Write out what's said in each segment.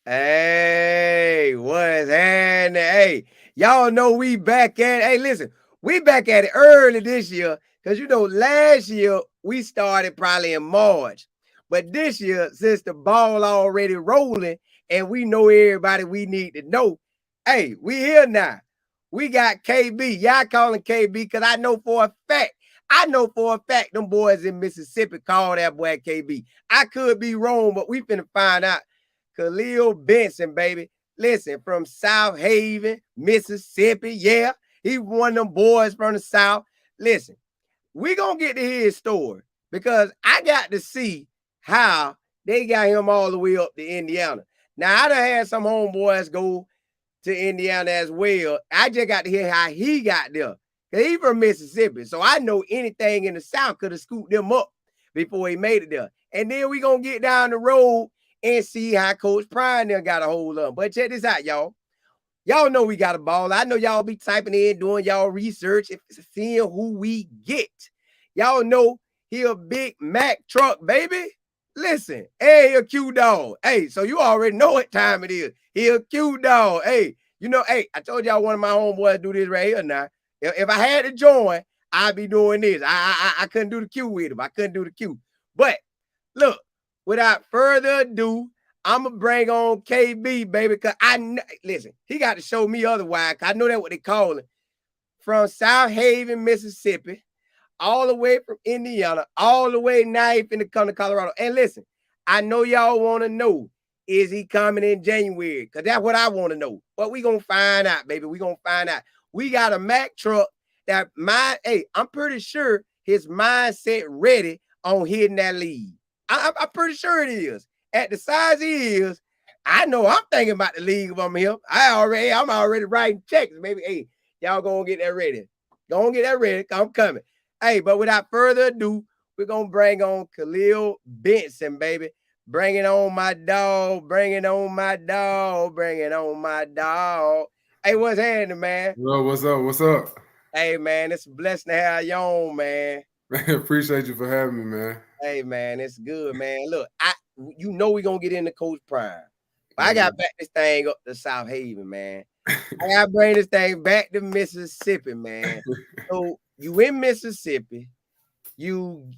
Hey, what's happening? Hey, y'all know we back at it. Hey, listen, we back at it early this year because last year we started probably in March, but this year since the ball already rolling and we know everybody we need to know. Hey, we here now. We got KB. Y'all calling KB because I know for a fact. I know for a fact them boys in Mississippi call that boy KB. I could be wrong, but we finna find out. Kahlil Benson, baby. Listen, from South Haven, Mississippi. Yeah, he one of them boys from the South. Listen, we gonna get to hear his story because I got to see how they got him all the way up to Indiana. Now, I done had some homeboys go to Indiana as well. I just got to hear how he got there. He from Mississippi, so I know anything in the South could have scooped them up before he made it there. And then we gonna get down the road and see how Coach Prime there got a hold of him. But check this out, y'all. Y'all know we got a ball. I know y'all be typing in, doing y'all research, seeing who we get. Y'all know he a big Mack truck, baby. Listen, hey, a Q dog. Hey, so you already know what time it is. He a Q dog. Hey, hey, I told y'all one of my homeboys do this right here now. If I had to join, I'd be doing this. I couldn't do the Q with him. I couldn't do the Q. But look, without further ado, I'm gonna bring on KB, baby, because listen, he got to show me otherwise. I know that's what they call it. From South Haven, Mississippi, all the way from Indiana, all the way now he finna come to Colorado. And listen, I know y'all want to know, is he coming in January? Because that's what I want to know. But we gonna find out, baby. We gonna find out. We got a Mack truck that I'm pretty sure his mindset ready on hitting that lead. I'm pretty sure it is. At the size he is, I know I'm thinking about the league if I'm him. I'm already writing checks, baby. Hey, y'all gonna get that ready. Gonna get that ready. I'm coming. Hey, but without further ado, we're gonna bring on Kahlil Benson, baby. Bring it on my dog. Bring it on my dog. Bring it on my dog. Hey, what's happening, man? Yo, what's up? What's up? Hey, man, it's a blessing to have you on, man. Man, appreciate you for having me, man. Hey, man, it's good, man. Look, we're gonna get into Coach Prime. But I Mhm. got back this thing up to South Haven, man. I gotta bring this thing back to Mississippi, man. So you in Mississippi, you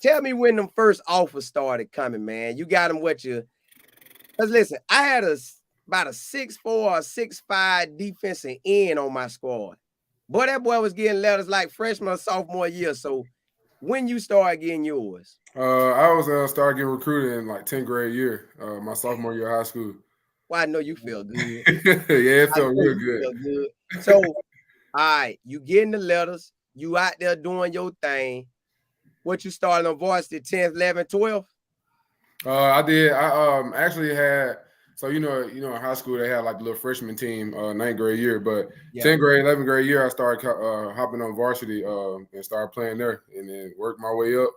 tell me when them first offers started coming, man. You got them because listen, I had about a 6'4" or 6'5" defensive end on my squad. Boy, that boy was getting letters like freshman or sophomore year. So when you start getting yours? I was started getting recruited in like 10th grade year, my sophomore year of high school. Well, I know you feel good. Yeah, it I felt know real you good. feel good. So, all right, you getting the letters, you out there doing your thing. What you started on varsity 10th, 11th, 12th? I did. I actually had in high school they had like the little freshman team, 9th grade year, but Yeah. 10th grade, 11th grade year I started hopping on varsity and started playing there, and then worked my way up,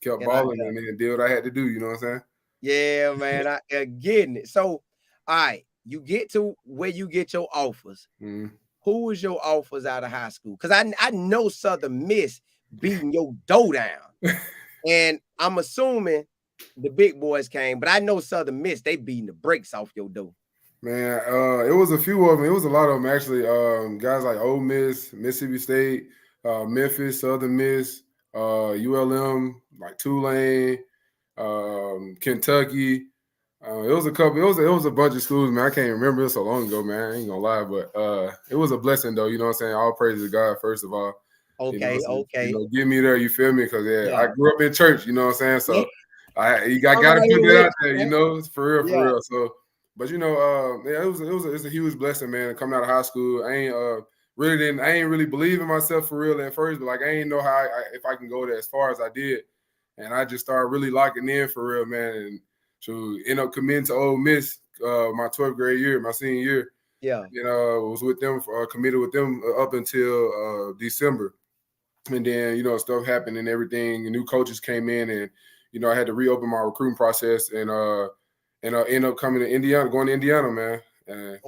kept And I, balling, and then did what I had to do. You know what I'm saying? yeah, man, I getting it. So, all right, you get to where you get your offers. Mhm. Who was your offers out of high school? Because I know Southern Miss beating your dough down. And I'm assuming the big boys came, but I know Southern Miss, they beating the brakes off your dough. Man, it was a few of them. It was a lot of them actually. Guys like Ole Miss, Mississippi State, Memphis, Southern Miss, ULM, like Tulane, Kentucky. It was a couple. It was a bunch of schools, man. I can't remember it so long ago, man. I ain't gonna lie, but it was a blessing though. You know what I'm saying? All praise to God first of all. Okay, So, okay. get me there. You feel me? Because I Yeah. grew up in church. You know what I'm saying? Yeah. So I I'm got to right put here that with out there. you, man. For real, for Yeah. real. So, but yeah, it's a huge blessing, man. Coming out of high school, I ain't really believe in myself for real at first, but like I ain't know how if I can go there as far as I did, and I just started really locking in for real, man. And to end up committing to Ole Miss, my 12th grade year, my senior year, Yeah. was with them, committed with them up until December. And then stuff happened and everything. New coaches came in, and I had to reopen my recruiting process, and end up coming to Indiana, going to Indiana, man, and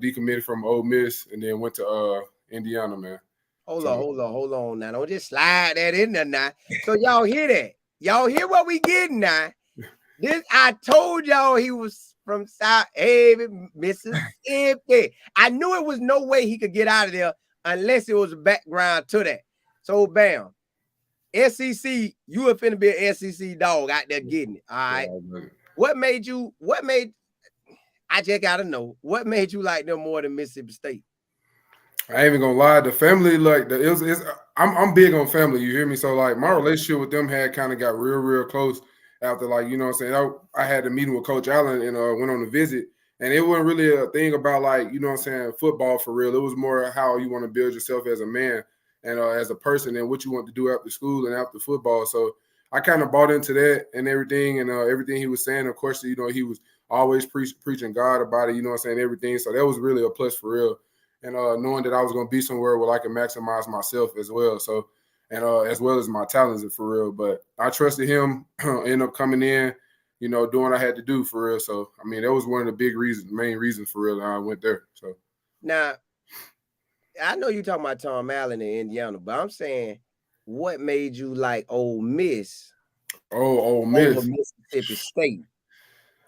decommitted from Ole Miss, and then went to Indiana, man. Hold on, So hold on, hold on now. Don't just slide that in there now. So y'all hear that? Y'all hear what we getting now? This I told y'all he was from South Haven, Mississippi. I knew it was no way he could get out of there unless it was a background to that. So bam. SEC, you were finna be an SEC dog out there getting it. All right. I just gotta know what made you like them more than Mississippi State? I ain't even gonna lie, the family, like I'm big on family, you hear me? So like my relationship with them had kind of got real close after, like, you know what I'm saying? I had a meeting with Coach Allen and went on a visit, and it wasn't really a thing about, like, you know what I'm saying, football for real. It was more how you want to build yourself as a man and as a person and what you want to do after school and after football. So I kind of bought into that and everything, and everything he was saying. Of course, you know, he was always preaching God about it, you know what I'm saying, everything. So that was really a plus for real. And knowing that I was going to be somewhere where I can maximize myself as well. So, and as well as my talents for real. But I trusted him, ended up coming in, you know, doing what I had to do for real. So, I mean, that was one of the main reasons for real that I went there. So now, I know you're talking about Tom Allen in Indiana, but I'm saying, what made you like Ole Miss? Ole Miss. Over Mississippi State.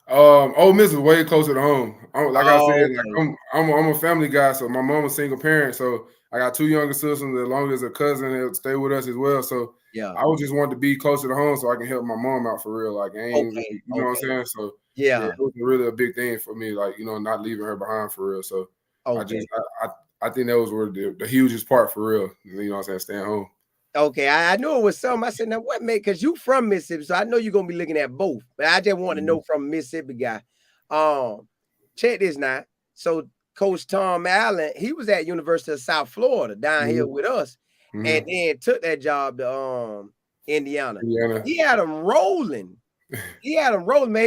Ole Miss is way closer to home. Like I said, okay. like I'm a family guy, so my mom was single parent, so I got 2 younger sisters, as long as a cousin that stay with us as well. So yeah, I was just wanted to be closer to home so I can help my mom out for real. Like, I ain't really, you know what I'm saying? So yeah, it was really a big thing for me, like, you know, not leaving her behind for real. So I think that was where the hugest part for real. You know what I'm saying? Staying home. Okay, I knew it was something. I said, now what made, because you from Mississippi, so I know you're gonna be looking at both. But I just want to know from a Mississippi guy. Check this now. So Coach Tom Allen, he was at University of South Florida down here with us, and then took that job to Indiana. He had them rolling. Man. He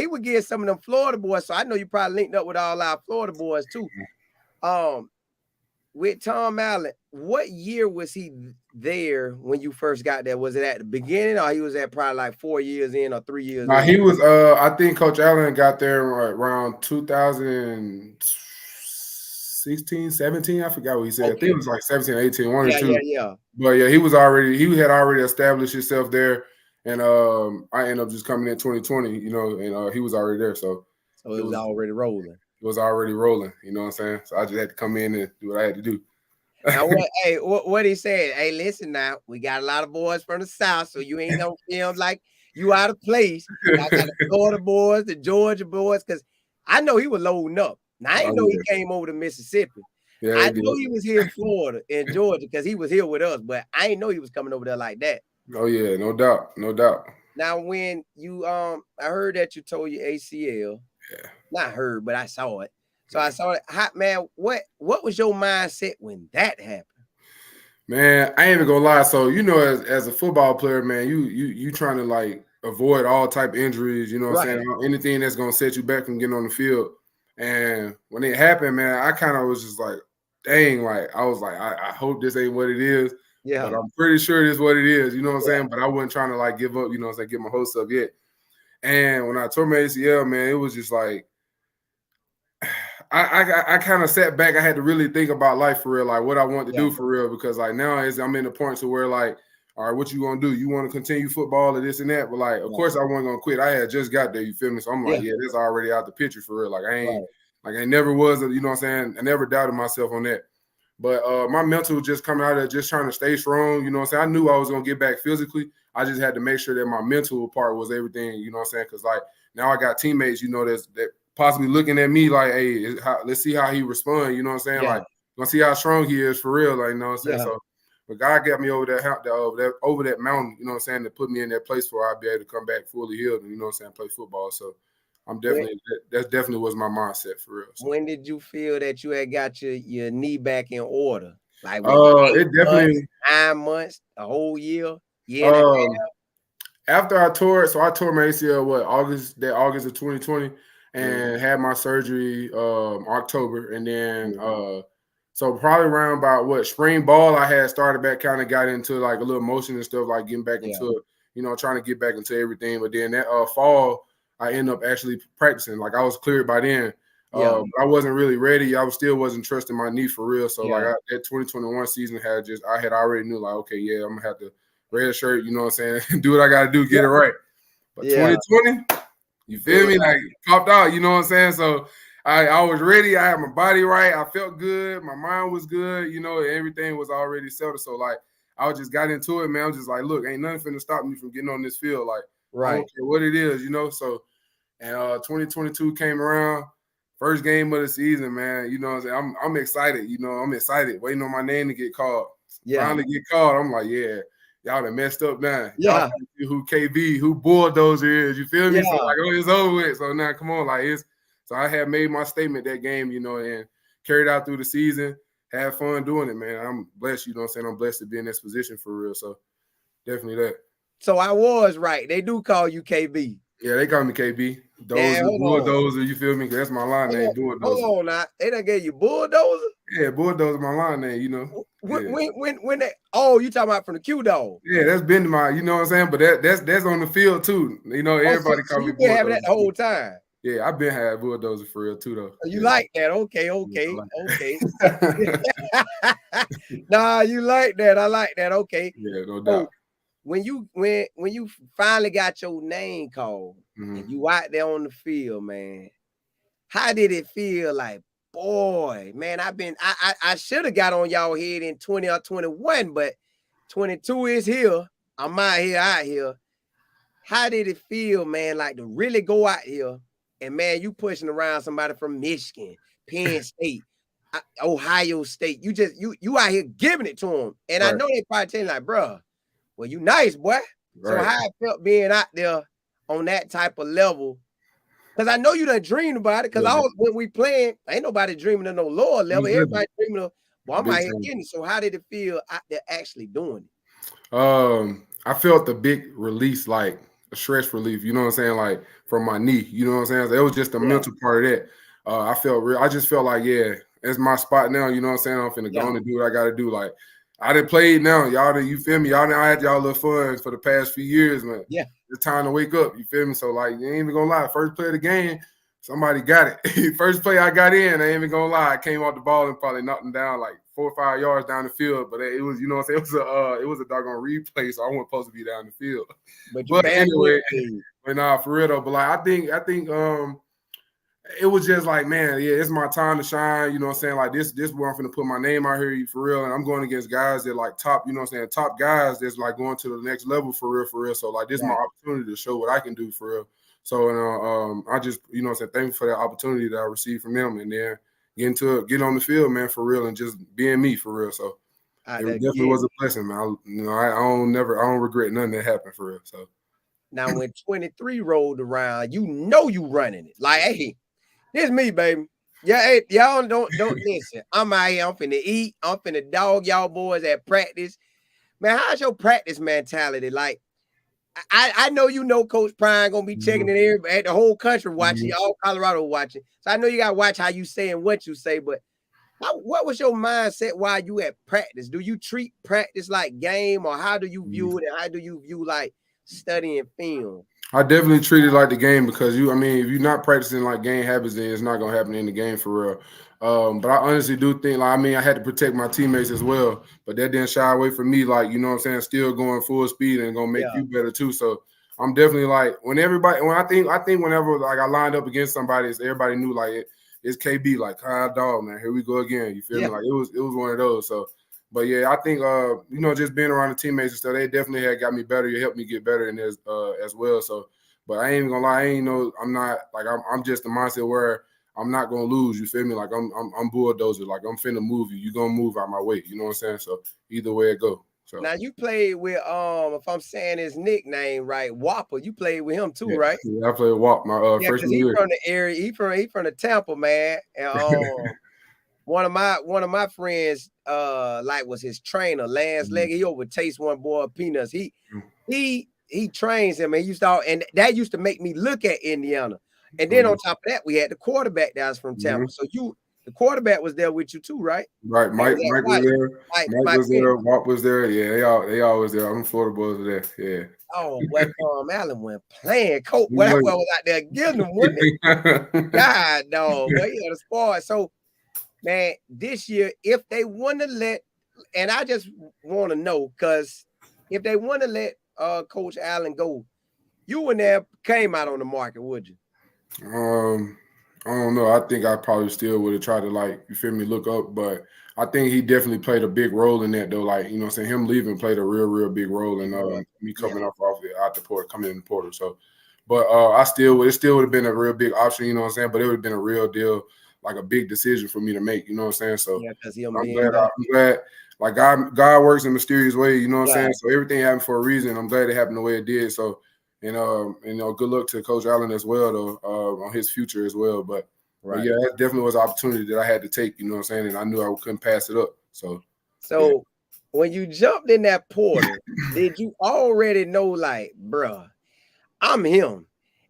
would get some of them Florida boys. So I know you probably linked up with all our Florida boys too. With Tom Allen, what year was he there when you first got there? Was it at the beginning, or he was at probably like 4 years in or 3 years in? He was, I think Coach Allen got there around 2016, 17. I forgot what he said. I think it was like 17, 18, one or two. Yeah. But yeah, he had already established himself there. And I ended up just coming in 2020, you know, and he was already there. So it was already rolling. It was already rolling, you know what I'm saying? So I just had to come in and do what I had to do. Now, what he said, hey, listen now, we got a lot of boys from the South, so you ain't gonna feel like you out of place. I got the Florida boys, the Georgia boys, because I know he was loading up. Now, I didn't know he came over to Mississippi. Yeah, I know he was here in Florida and Georgia because he was here with us, but I didn't know he was coming over there like that. Oh, yeah, no doubt. Now, when you I heard that you told your ACL. Yeah. Not heard, but I saw it. So I saw it. Hot man, what was your mindset when that happened? Man, I ain't even gonna lie. So, you know, as a football player, man, you trying to like avoid all type of injuries, you know what I'm saying? Anything that's gonna set you back from getting on the field. And when it happened, man, I kind of was just like, dang, like I was like, I hope this ain't what it is. Yeah. But I'm pretty sure it is what it is, you know what I'm saying? But I wasn't trying to like give up, you know what I'm saying, get my hopes up yet. And when I tore my ACL, man, it was just like I kind of sat back. I had to really think about life for real, like what I want to do for real, because like now I'm in the point to where like, all right, what you gonna do? You want to continue football or this and that? But like, of course, I wasn't gonna quit. I had just got there, you feel me? So I'm like, that's already out the picture for real. Like I never was, you know what I'm saying? I never doubted myself on that. But my mental just coming out of just trying to stay strong, you know what I'm saying? I knew I was gonna get back physically. I just had to make sure that my mental part was everything, you know what I'm saying? Because like now I got teammates, you know, that possibly looking at me like, hey, let's see how he responds, you know what I'm saying? Like, let's see how strong he is for real, like, you know what I'm saying? So, but God got me over that mountain, you know what I'm saying, to put me in that place where I'd be able to come back fully healed and, you know what I'm saying, play football. So I'm definitely that definitely was my mindset for real. So. When did you feel that you had got your knee back in order? Like it definitely months, 9 months, a whole year? After I tore my ACL, August of 2020, and had my surgery October, and then so probably around about spring ball, I had started back, kind of got into like a little motion and stuff, like getting back into you know, trying to get back into everything. But then that fall, I ended up actually practicing. Like I was cleared by then. I wasn't really ready. I still wasn't trusting my knee for real. So like that 2021 season I had already knew like, okay, I'm gonna have to red shirt, you know what I'm saying, do what I gotta do, get it right. But 2020, You feel me? Like popped out, you know what I'm saying? So I was ready. I had my body right. I felt good. My mind was good. You know, everything was already settled. So like I just got into it, man. I was just like, look, ain't nothing finna stop me from getting on this field. Like I don't care what it is, you know. So and 2022 came around, first game of the season, man. You know what I'm saying? I'm excited, you know, I'm excited, waiting on my name to get called. Finally get called. I'm like, yeah. Y'all done messed up now. Y'all who KB, who Bulldozer is. You feel me? So like, oh, it's over with. So now, come on, like it's. So I had made my statement that game, you know, and carried out through the season. Had fun doing it, man. I'm blessed. You know what I'm saying? I'm blessed to be in this position for real. So definitely that. So I was right. They do call you KB. Yeah, they call me KB. Bulldozer. You feel me? That's my line name. Bulldozer. Hold on, now. They done gave you Bulldozer. Yeah, Bulldozer, my line name. You know. When they you talking about from the Q Dog? Yeah, that's been my, you know what I'm saying. But that's on the field too. You know, everybody call me Bulldozer. Having that the whole time. Yeah, I've been had Bulldozer for real too, though. You like that? Okay. Nah, you like that. I like that. Okay. Yeah, no doubt. When you finally got your name called and you out there on the field, man, how did it feel? Like, boy, man, I should have got on y'all head in 20 or 21, but 22 is here. I'm out here. How did it feel, man? Like to really go out here and, man, you pushing around somebody from Michigan, Penn State, Ohio State. You out here giving it to them. And I know they probably telling like, bro, well, you nice, boy. So how it felt being out there on that type of level. Because I know you done dreamed about it. Because when we playing, ain't nobody dreaming of no lower level. Everybody dreaming of, well, I'm out here getting it. So how did it feel out there actually doing it? I felt the big release, like a stress relief, you know what I'm saying? Like from my knee, you know what I'm saying? So it was just the mental part of that. I felt real. I just felt like, yeah, it's my spot now. You know what I'm saying? I'm finna go on and do what I got to do. Like I done played now. Y'all, you feel me? Y'all done had y'all little fun for the past few years, man. Yeah. It's time to wake up. You feel me? So like, you ain't even gonna lie. First play of the game, somebody got it. First play I got in, I ain't even gonna lie. I came off the ball and probably knocked him down like 4 or 5 yards down the field. But it was, you know what I'm saying? It was a doggone replay, so I wasn't supposed to be down the field. But anyway, but nah, for real though. But like I think it was just like, man, yeah, it's my time to shine. You know what I'm saying? Like this where I'm finna put my name out here for real. And I'm going against guys that like top, you know what I'm saying? Top guys that's like going to the next level for real. So like this is my opportunity to show what I can do for real. So and I just, you know what I'm saying, thankful for that opportunity that I received from them, and then get on the field, man, for real, and just being me for real. So it definitely was a blessing, man. I don't regret nothing that happened for real. So now when 23 rolled around, you know you running it. Like, hey, this me, baby. Yeah, hey, y'all don't listen. I'm out here. I'm finna eat. I'm finna dog y'all boys at practice. Man, how's your practice mentality? Like, I know you know Coach Prime gonna be checking it everybody, the whole country watching, all Colorado watching. So I know you gotta watch how you say and what you say, but what was your mindset while you at practice? Do you treat practice like game, or how do you view it, and how do you view like studying film? I definitely treat it like the game, because if you're not practicing like game habits, then it's not gonna happen in the game for real. But I honestly do think, like, I had to protect my teammates as well, but that didn't shy away from me, like, you know what I'm saying, still going full speed and gonna make you better too. So I'm definitely like, I think whenever like I lined up against somebody, everybody knew like it's KB, like, dog, man, here we go again. You feel me? Like it was one of those. So, but yeah, I think just being around the teammates and stuff, they definitely had got me better. It helped me get better in this as well. So, but I ain't even gonna lie, I'm not like I'm just the mindset where I'm not gonna lose. You feel me? Like I'm bulldozer. Like I'm finna move you. You gonna move out my way. You know what I'm saying? So either way it go. So now you played with if I'm saying his nickname right, Whopper. You played with him too, right? Yeah, I played Whop my freshman year. From the area. He from the Tampa, man. And one of my friends was his trainer, Lance Leggy. He overtakes one boy of peanuts. He trains him, and and that used to make me look at Indiana. And then on top of that, we had the quarterback that was from Tampa. So the quarterback was there with you too, right? Right. Mike was there. Mike was there. Walt was there. Yeah, they all was there. I'm Florida boys were there. Yeah. Oh, Allen went playing coach. Well, that boy was out there getting them, wasn't it? God, no. Well, he had a sport. So, man, this year, if they want to let, and I just want to know, because if they want to let Coach Allen go, you wouldn't have came out on the market, would you? I don't know. I think I probably still would have tried to, like, you feel me, look up, but I think he definitely played a big role in that, though. Like, you know what I'm saying? Him leaving played a real big role in me coming out the portal, coming in the portal. So, but it still would have been a real big option, you know what I'm saying? But it would have been a real deal, like a big decision for me to make, you know what I'm saying? So Yeah, because I'm glad, like God works in mysterious ways, you know what I'm saying? So everything happened for a reason. I'm glad it happened the way it did. So, and good luck to Coach Allen as well, though, on his future as well. But yeah, that definitely was an opportunity that I had to take, you know what I'm saying? And I knew I couldn't pass it up. So when you jumped in that portal, did you already know, like, bruh, I'm him?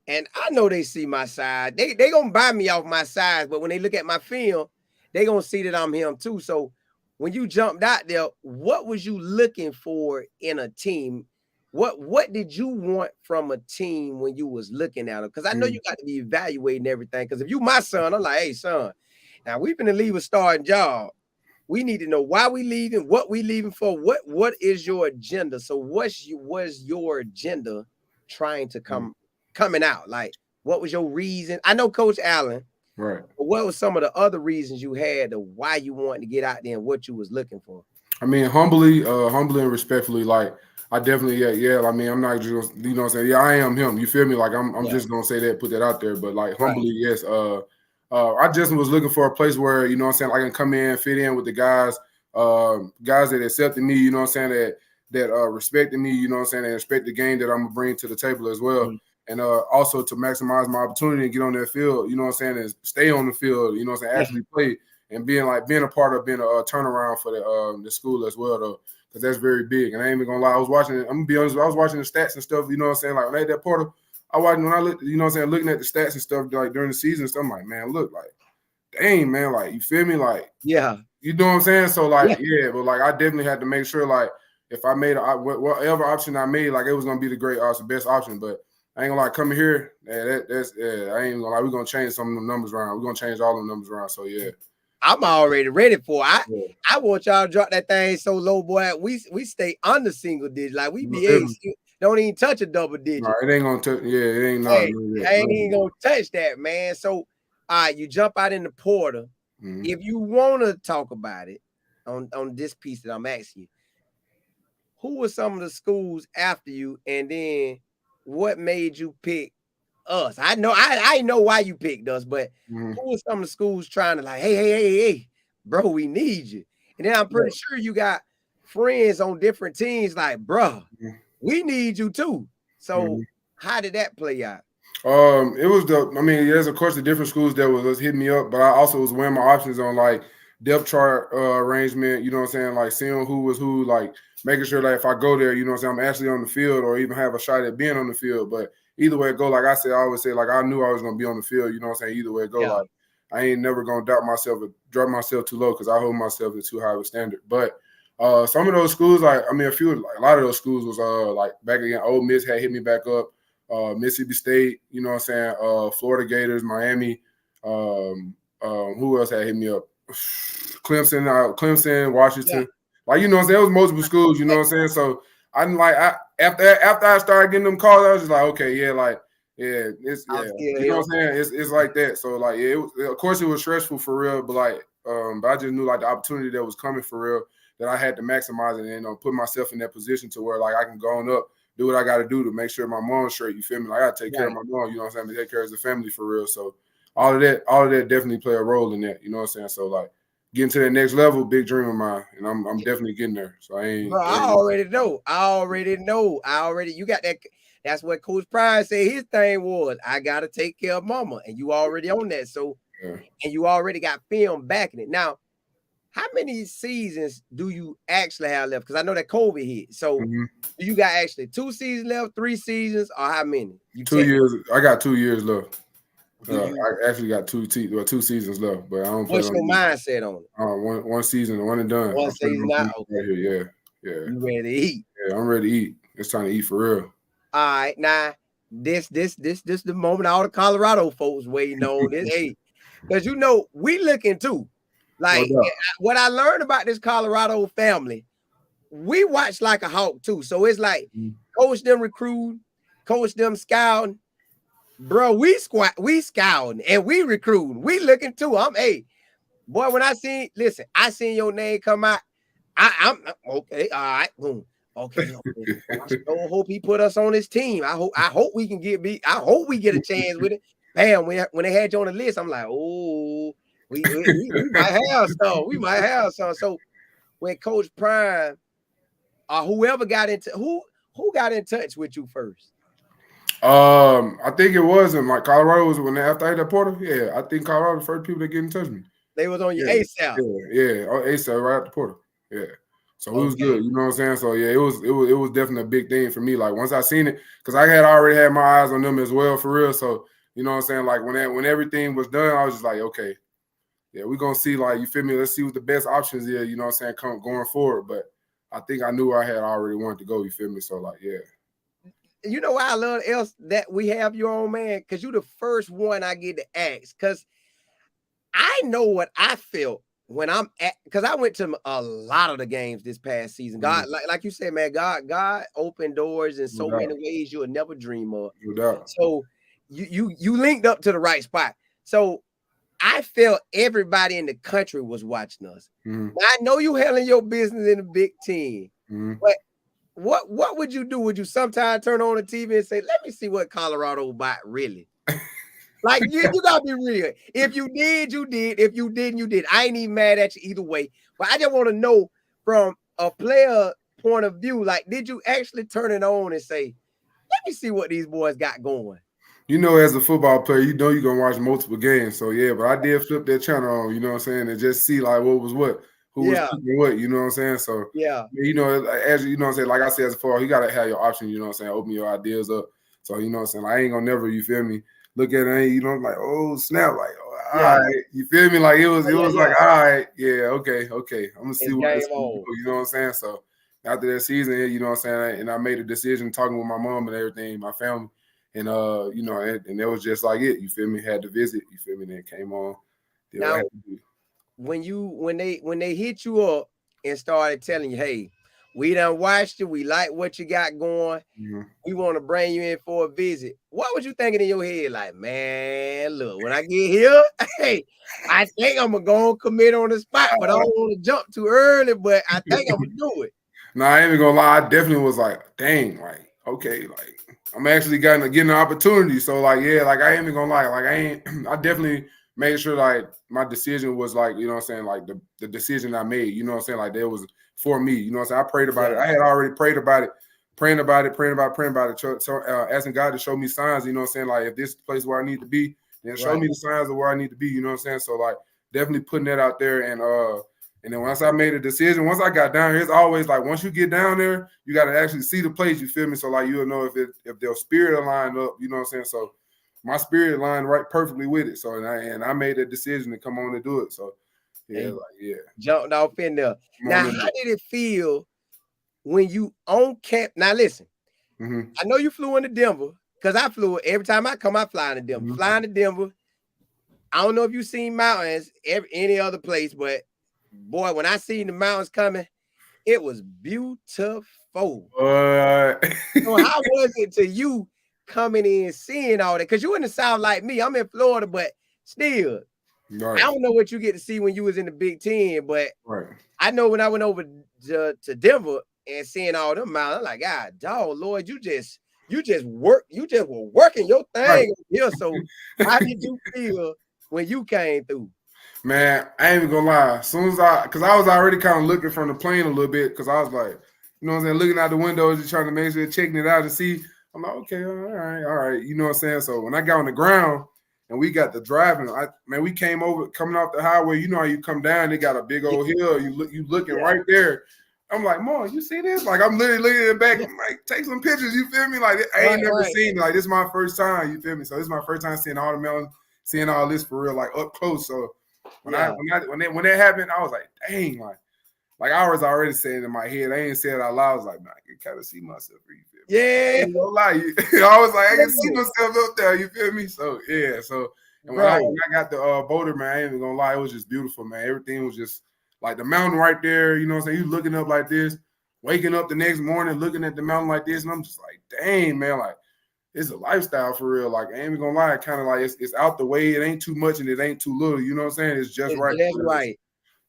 And I know they see my side. They gonna buy me off my size, but when they look at my film, they gonna see that I'm him too. So when you jumped out there, what was you looking for in a team? What did you want from a team when you was looking at them? Because I know you got to be evaluating everything. Because if you my son, I'm like, hey son, now we've been to leave a starting job. We need to know why we leaving, what we leaving for, what is your agenda. So was your agenda trying to coming out? Like, what was your reason? I know Coach Allen, right. But what was some of the other reasons you had of why you wanted to get out there and what you was looking for? I mean, humbly and respectfully, like, I definitely, I mean, I'm not just, you know what I'm saying? Yeah, I am him. You feel me? Like, I'm just gonna say that, put that out there. But like, humbly, yes. I just was looking for a place where, you know what I'm saying, I can come in, fit in with the guys that accepted me, you know what I'm saying, that respected me, you know what I'm saying, and respect the game that I'm gonna bring to the table as well. And also to maximize my opportunity and get on that field, you know what I'm saying, and stay on the field, you know what I'm saying, actually play. And being a part of being a turnaround for the school as well, though, because that's very big. And I ain't even gonna lie, I'm gonna be honest, I was watching the stats and stuff, you know what I'm saying, like when I had that portal, when I looked, you know what I'm saying, looking at the stats and stuff like during the season and stuff, I'm like, man, look, like, dang, man, like, you feel me, like, you know what I'm saying? So like, but like, I definitely had to make sure, like, if I made whatever option I made, like, it was gonna be the best option. But I ain't gonna lie, coming here, I ain't gonna lie, we're gonna change some of the numbers around. We're gonna change all the numbers around. So yeah. I'm already ready for it. I want y'all to drop that thing so low, boy. We stay under single digit. Like we be don't even touch a double digit. No, it ain't gonna touch. Yeah, it ain't not. I ain't even gonna touch that, man. So you jump out in the portal. If you want to talk about it on this piece that I'm asking you, who were some of the schools after you, and then what made you pick us? I know I know why you picked us, but who were some of the schools trying to like, hey, bro, we need you? And then I'm pretty sure you got friends on different teams like, bro, we need you too. So how did that play out? It was there's of course the different schools that was hitting me up, but I also was weighing my options on like depth chart arrangement, you know what I'm saying, like seeing who was who, like making sure that if I go there, you know what I'm saying, I'm actually on the field or even have a shot at being on the field. But either way it go, like I said, I always say, like I knew I was gonna be on the field, you know what I'm saying, either way it go, like I ain't never gonna doubt myself or drop myself too low because I hold myself to too high of a standard. But some of those schools, like a lot of those schools was like back again, Ole Miss had hit me back up, Mississippi State, you know what I'm saying, Florida Gators, Miami, who else had hit me up? Clemson, Washington. Like, you know what I'm saying? It was multiple schools, you know what I'm saying? So I'm like, after I started getting them calls, I was just like, okay, you know what I'm saying? It's like that. So like, of course it was stressful for real, but like, but I just knew like the opportunity that was coming for real that I had to maximize it and put myself in that position to where like I can go on up, do what I got to do to make sure my mom's straight. You feel me? Like I got to take care of my mom. You know what I'm saying? To take care of the family for real. So all of that definitely play a role in that. You know what I'm saying? So like getting to that next level, big dream of mine, and I'm definitely getting there. So I already know. You got that. That's what Coach Prime said his thing was. I gotta take care of mama, and you already on that. So and you already got film backing it. Now, how many seasons do you actually have left? Because I know that COVID hit. So do you got actually 2 seasons left, 3 seasons, or how many? 2 years. I got 2 years left. I actually got 2 seasons left, but I don't. What's your mindset on it? One season, one and done. One season out. Okay. Yeah. You ready to eat? Yeah, I'm ready to eat. It's time to eat for real. All right, now this the moment all the Colorado folks waiting on this. Hey, because we looking too. Like what I learned about this Colorado family, we watch like a hawk too. So it's like coach them recruit, coach them scouting, bro. We scouting and we recruiting. We looking too. Boy, when I seen your name come out. I'm okay. All right, boom. Okay. I sure hope he put us on his team. I hope we can get beat. I hope we get a chance with it. Bam! When they had you on the list, I'm like, oh, we might have some. We might have some. So when Coach Prim or whoever got into who got in touch with you first? I think it was in like Colorado was when after I had that Porter. Yeah, I think Colorado was the first people that get in touch with me. They was on your ASAP. Yeah, ASAP right after Porter. Yeah. So it was good, you know what I'm saying? So yeah, it was definitely a big thing for me. Like once I seen it, because I had already had my eyes on them as well for real. So you know what I'm saying? Like when everything was done, I was just like, okay, yeah, we're gonna see, like, you feel me? Let's see what the best options is, you know what I'm saying, going forward. But I think I knew I had already wanted to go, you feel me? So like, yeah. You know why I love else that we have your own man? Because you're the first one I get to ask. Because I know what I felt when I'm at, because I went to a lot of the games this past season. God, like you said, man, God opened doors in so many ways you would never dream of. So you linked up to the right spot. So I felt everybody in the country was watching us. Now, I know you handling your business in the Big Ten, but what would you do? Would you sometimes turn on the TV and say, "Let me see what Colorado bought really"? Like you gotta be real. If you did, you did. If you didn't, you did. I ain't even mad at you either way. But I just want to know from a player point of view, like, did you actually turn it on and say, "Let me see what these boys got going"? You know, as a football player, you know you're gonna watch multiple games. So yeah, but I did flip that channel on, you know what I'm saying, and just see like what was what, who was keeping what, you know what I'm saying? So yeah, you know, as you know what I'm saying, like I said, as far you gotta have your option, you know what I'm saying, open your ideas up. So you know what I'm saying, like, I ain't gonna never, you feel me, look at it, you know, like, oh snap, like, all right, you feel me? Like it was like, all right, yeah, okay, I'm gonna see what this do, you know what I'm saying? So after that season, you know what I'm saying, and I made a decision talking with my mom and everything, my family. And you know, and it was just like it, you feel me? Had to visit, you feel me? Then it came on. Now, when they hit you up and started telling you, hey, we done watched you, we like what you got going, we want to bring you in for a visit. What was you thinking in your head? Like, man, look, when I get here, hey, I think I'm gonna go and commit on the spot, but I don't want to jump too early, but I think I'm gonna do it. No, I ain't even gonna lie, I definitely was like, dang, like, okay, like I'm actually getting an opportunity. So like, yeah, like I ain't even gonna lie, like I definitely made sure like my decision was like, you know what I'm saying, like the decision I made, you know what I'm saying, like that was for me, you know what I'm saying. I prayed about it. I had already prayed about it, praying about it, so asking God to show me signs, you know what I'm saying, like if this is the place where I need to be, then show me the signs of where I need to be, you know what I'm saying. So like definitely putting that out there. And then once I made a decision, once I got down here, it's always like once you get down there, you got to actually see the place, you feel me? So like you'll know if their spirit aligned up, you know what I'm saying? So my spirit aligned right perfectly with it. So and I made that decision to come on and do it. So yeah, jumped off in there. Now, how did it feel when you on camp? Now listen, I know you flew into Denver because I flew every time I come, I fly into Denver. Flying to Denver. I don't know if you've seen mountains any other place, but boy, when I seen the mountains coming, it was beautiful. So how was it to you coming in, seeing all that? Because you in the South like me. I'm in Florida, but still, I don't know what you get to see when you was in the Big Ten, but I know when I went over to Denver and seeing all them mountains, I'm like, God, dog, Lord, you just were working your thing here. So how did you feel when you came through? Man, I ain't even gonna lie. As soon as because I was already kind of looking from the plane a little bit, because I was like, you know what I'm saying, looking out the window, just trying to make sure, checking it out to see. I'm like, okay, all right, you know what I'm saying. So when I got on the ground and we got the driving, we came over, coming off the highway. You know how you come down, they got a big old hill. You looking right there. I'm like, Mom, you see this? Like I'm literally looking in the back. I'm like, take some pictures. You feel me? Like I ain't never seen it. Like this is my first time. You feel me? So this is my first time seeing all the mountains, seeing all this for real, like up close. So. When that happened, I was like, dang, like I was already saying in my head. I ain't saying it out loud. I was like, man, I can kind of see myself. You feel me? Yeah. I ain't gonna lie. I was like, I can see myself up there. You feel me? So yeah. So and when I got the boulder, man, I ain't even gonna lie. It was just beautiful, man. Everything was just like the mountain right there. You know what I'm saying? You looking up like this, waking up the next morning, looking at the mountain like this, and I'm just like, dang, man, like. it's a lifestyle for real. Like, I ain't even gonna lie, kind of like it's out the way. It ain't too much and it ain't too little. You know what I'm saying? It's just It's right. just right.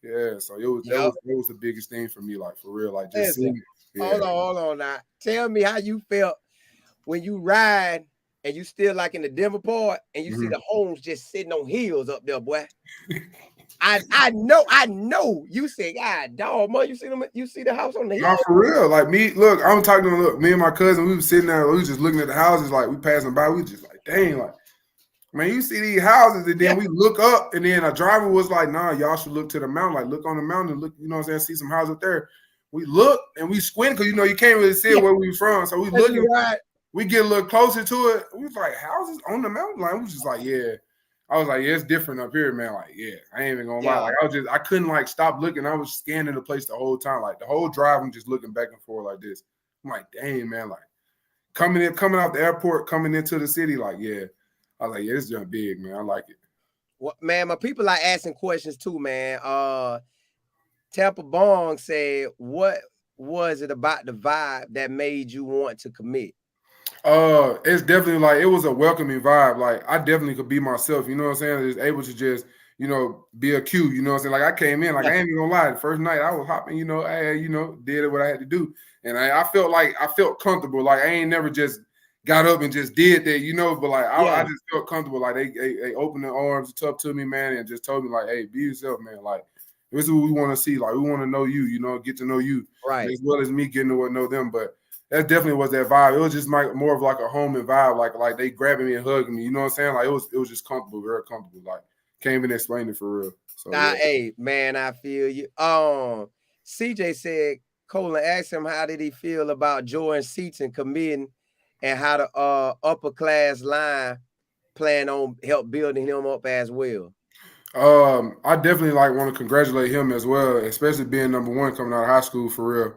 Yeah. So that was the biggest thing for me, like for real. Like just Listen, seeing. Yeah. hold on now. Tell me how you felt when you ride and you still like in the Denver part and you see the homes just sitting on hills up there, boy. I know. You say, God, dog, man, you see the house on the hill? Not for real. Like me, look, I'm talking to me and my cousin, we was sitting there, we was just looking at the houses, like we passing by, we just like, dang, like, man, you see these houses, and then we look up, and then a driver was like, nah, y'all should look to the mountain, like look on the mountain, look, you know what I'm saying, see some houses up there. We look and we squint because you can't really see where we from. So we look, we get a little closer to it. We was like, houses on the mountain, like we was just like, yeah. I was like, yeah, it's different up here, man. Like, yeah, I ain't even gonna lie. Like, I couldn't like stop looking. I was scanning the place the whole time. Like the whole drive, I'm just looking back and forth like this. I'm like, dang, man, like coming out the airport, coming into the city, like, yeah. I was like, yeah, this is just big, man. I like it. Well, man, my people like asking questions too, man. Tampa Bong said, what was it about the vibe that made you want to commit? It's definitely like it was a welcoming vibe. Like I definitely could be myself, you know what I'm saying? Just able to just, be a Q, you know what I'm saying? Like I came in, like I ain't even gonna lie. The first night I was hopping, did what I had to do. And I felt comfortable. Like I ain't never just got up and just did that, but like I just felt comfortable. Like they opened their arms up to me, man, and just told me, like, hey, be yourself, man. Like this is what we want to see. Like we want to know you, get to know you. Right. As well as me getting to know them. But that definitely was that vibe. It was just more of like a homey vibe, like they grabbing me and hugging me. You know what I'm saying? Like it was just comfortable, very comfortable. Like can't even explain it for real. So hey man, I feel you. CJ said Colin asked him how did he feel about Jordan Seats and committing, and how the upper class line plan on help building him up as well. I definitely want to congratulate him as well, especially being #1 coming out of high school for real.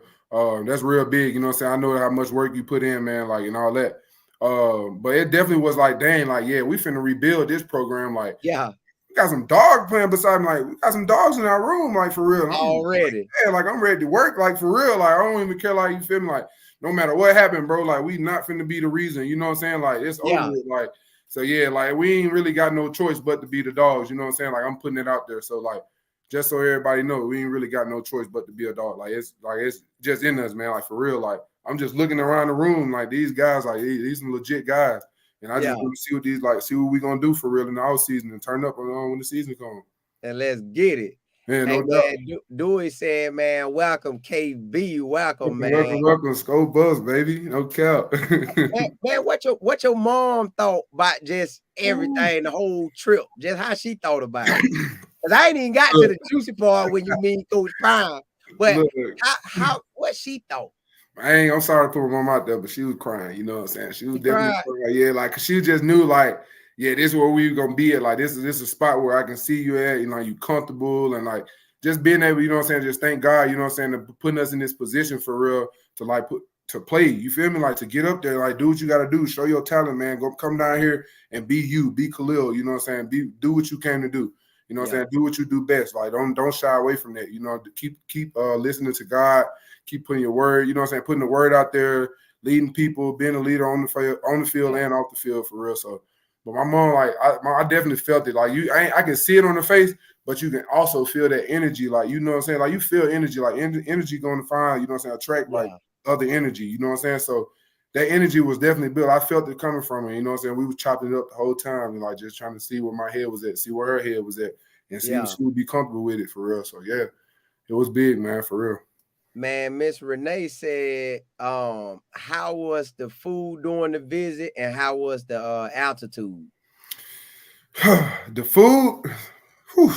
That's real big, you know what I'm saying? I know how much work you put in, man, like and all that. But it definitely was like, dang, like, yeah, we finna rebuild this program. Like, yeah, we got some dogs playing beside me. Like, we got some dogs in our room, like for real. Already. Like I'm ready to work, like for real. Like, I don't even care, like you feel me? Like, no matter what happened, bro, like we not finna be the reason, you know what I'm saying? Like, it's over with, like. So yeah, like we ain't really got no choice but to be the dogs, you know what I'm saying? Like I'm putting it out there. So like just so everybody know, we ain't really got no choice but to be a dog. Like it's just in us, man. Like for real. Like I'm just looking around the room, like these guys, like these some legit guys. And I just want to see what we gonna do for real in the off season and turn up when the season comes. And let's get it. Yeah, no doubt. Dewey said, man, welcome, KB. Welcome, man. Welcome, Skull Buzz, baby. No cap. man, what your mom thought about just everything, the whole trip, just how she thought about it? Because I ain't even got to the juicy part when you mean Coach Prime. But what she thought? I'm sorry to put my mom out there, but she was crying. You know what I'm saying? She was definitely crying. Yeah, like she just knew, like, yeah, this is where we gonna be at. Like, this is a spot where I can see you at. You comfortable and like just being able. You know what I'm saying? Just thank God. You know what I'm saying? To putting us in this position for real to play. You feel me? Like to get up there, like do what you got to do. Show your talent, man. Come down here and be you. Be Kahlil. You know what I'm saying? Do what you came to do. You know what I'm saying? Do what you do best. Like don't shy away from that. Keep listening to God. Keep putting your word. You know what I'm saying? Putting the word out there, leading people, being a leader on the field and off the field for real. So, but my mom, like I definitely felt it. Like I can see it on the face, but you can also feel that energy. Like you know what I'm saying? Like you feel energy. Like energy going to find. You know what I'm saying? Attract like other energy. You know what I'm saying? So that energy was definitely built. I felt it coming from her. You know what I'm saying? We were chopping it up the whole time and like just trying to see where my head was at, see where her head was at, and see if she would be comfortable with it for real. So yeah, it was big, man, for real. Man, Miss Renee said, how was the food during the visit and how was the altitude? The food, whew.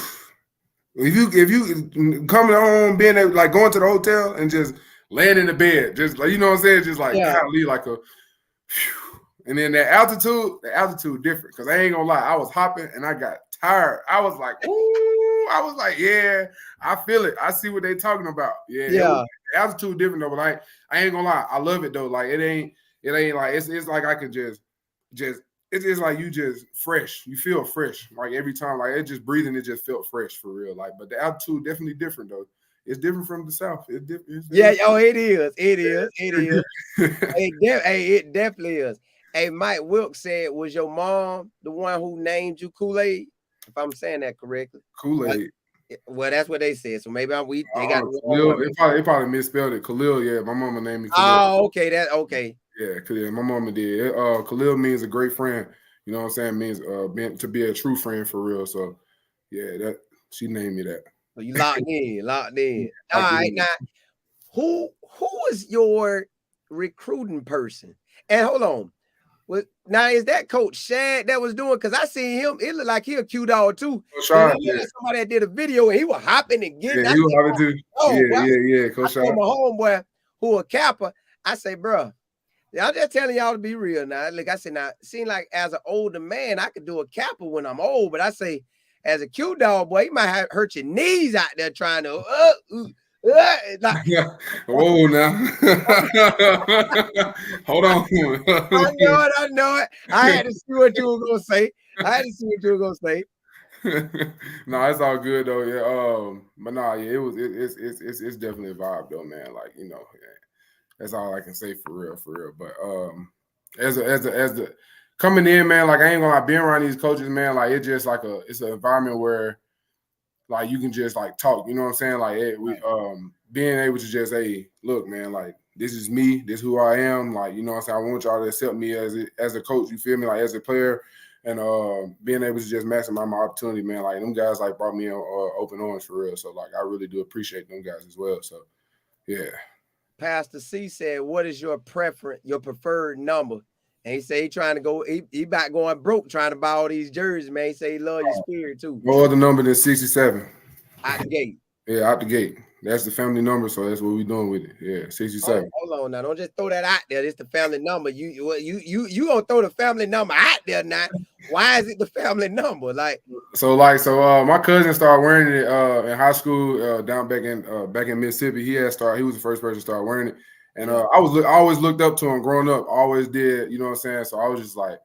If you coming home, being able, like going to the hotel and just laying in the bed, just like, you know what I'm saying, just like golly, like a whew. And then the altitude different, because I ain't gonna lie, I was hopping and I got tired. I was like, ooh, I was like, yeah, I feel it. I see what they talking about. Yeah. The altitude different though, but I ain't gonna lie, I love it though. Like it ain't like it's like I could just it's like you just fresh. You feel fresh. Like every time, like it just breathing, it just felt fresh for real. Like, but the altitude definitely different though. It's different from the south. It's different. It is. It is. It is. It definitely is. Hey, Mike Wilkes said, was your mom the one who named you Kool-Aid? If I'm saying that correctly. Kool-Aid. Well, that's what they said. So maybe they got Kahlil, they probably misspelled it. Kahlil, yeah. My mama named me Kahlil. Oh, okay. Okay. Yeah, Kahlil. My mama did. Kahlil means a great friend. You know what I'm saying? It means to be a true friend for real. So yeah, that she named me that. So you locked in. All right. Now, who was your recruiting person? And hold on. Now is that Coach Shad that was doing? Because I seen him. It looked like he a cute dog too. Shad, somebody that did a video and he was hopping and getting. Yeah, he was hopping too. Yeah. Coach Shad. My homeboy who a capper. I say, bro, I'm just telling y'all to be real now. Like I said, now it seems like as an older man, I could do a capper when I'm old, but I say as a cute dog, boy, you might hurt your knees out there trying to. Like, whoa now. Hold on. I know it. I had to see what you were gonna say. No, it's all good though. Yeah. But nah, yeah, it's definitely a vibe though, man. Like, you know, yeah, that's all I can say for real. But as the coming in, man, like I ain't gonna lie, being around these coaches, man, like it's just like it's an environment where like you can just like talk, you know what I'm saying? Like being able to just look, man, like this is me, this is who I am, like, you know what I'm saying? I want y'all to accept me as a coach, you feel me? Like as a player, and being able to just maximize my opportunity, man. Like them guys like brought me in open arms for real. So like I really do appreciate them guys as well. So yeah. Pastor C said, what is your preferred number? And he said he trying to go, he about going broke trying to buy all these jerseys, man. He said he love your spirit too. No other number than 67. Out the gate. Yeah, out the gate. That's the family number, so that's what we're doing with it. Yeah, 67. Hold on now. Don't just throw that out there. It's the family number. You gonna throw the family number out there now. Why is it the family number? So my cousin started wearing it in high school down back in Mississippi. He was the first person to start wearing it. And I always looked up to him growing up, always did, you know what I'm saying? So I was just like,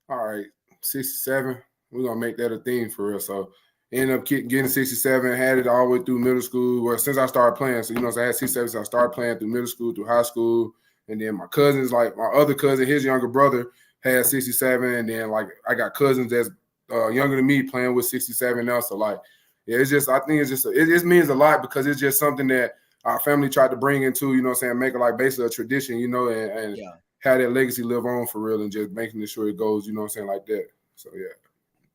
all right, 67, we're going to make that a thing for real. So ended up getting 67, had it all the way through middle school. Well, since I started playing, so, you know, so I had 67, so I started playing through middle school, through high school. And then my cousins, like my other cousin, his younger brother had 67. And then like I got cousins that's younger than me playing with 67 now. So like, yeah, I think it just means a lot because it's just something that our family tried to bring into, you know what I'm saying, make it like basically a tradition, you know, and have that legacy live on for real and just making sure it goes, you know what I'm saying, like that. So, yeah.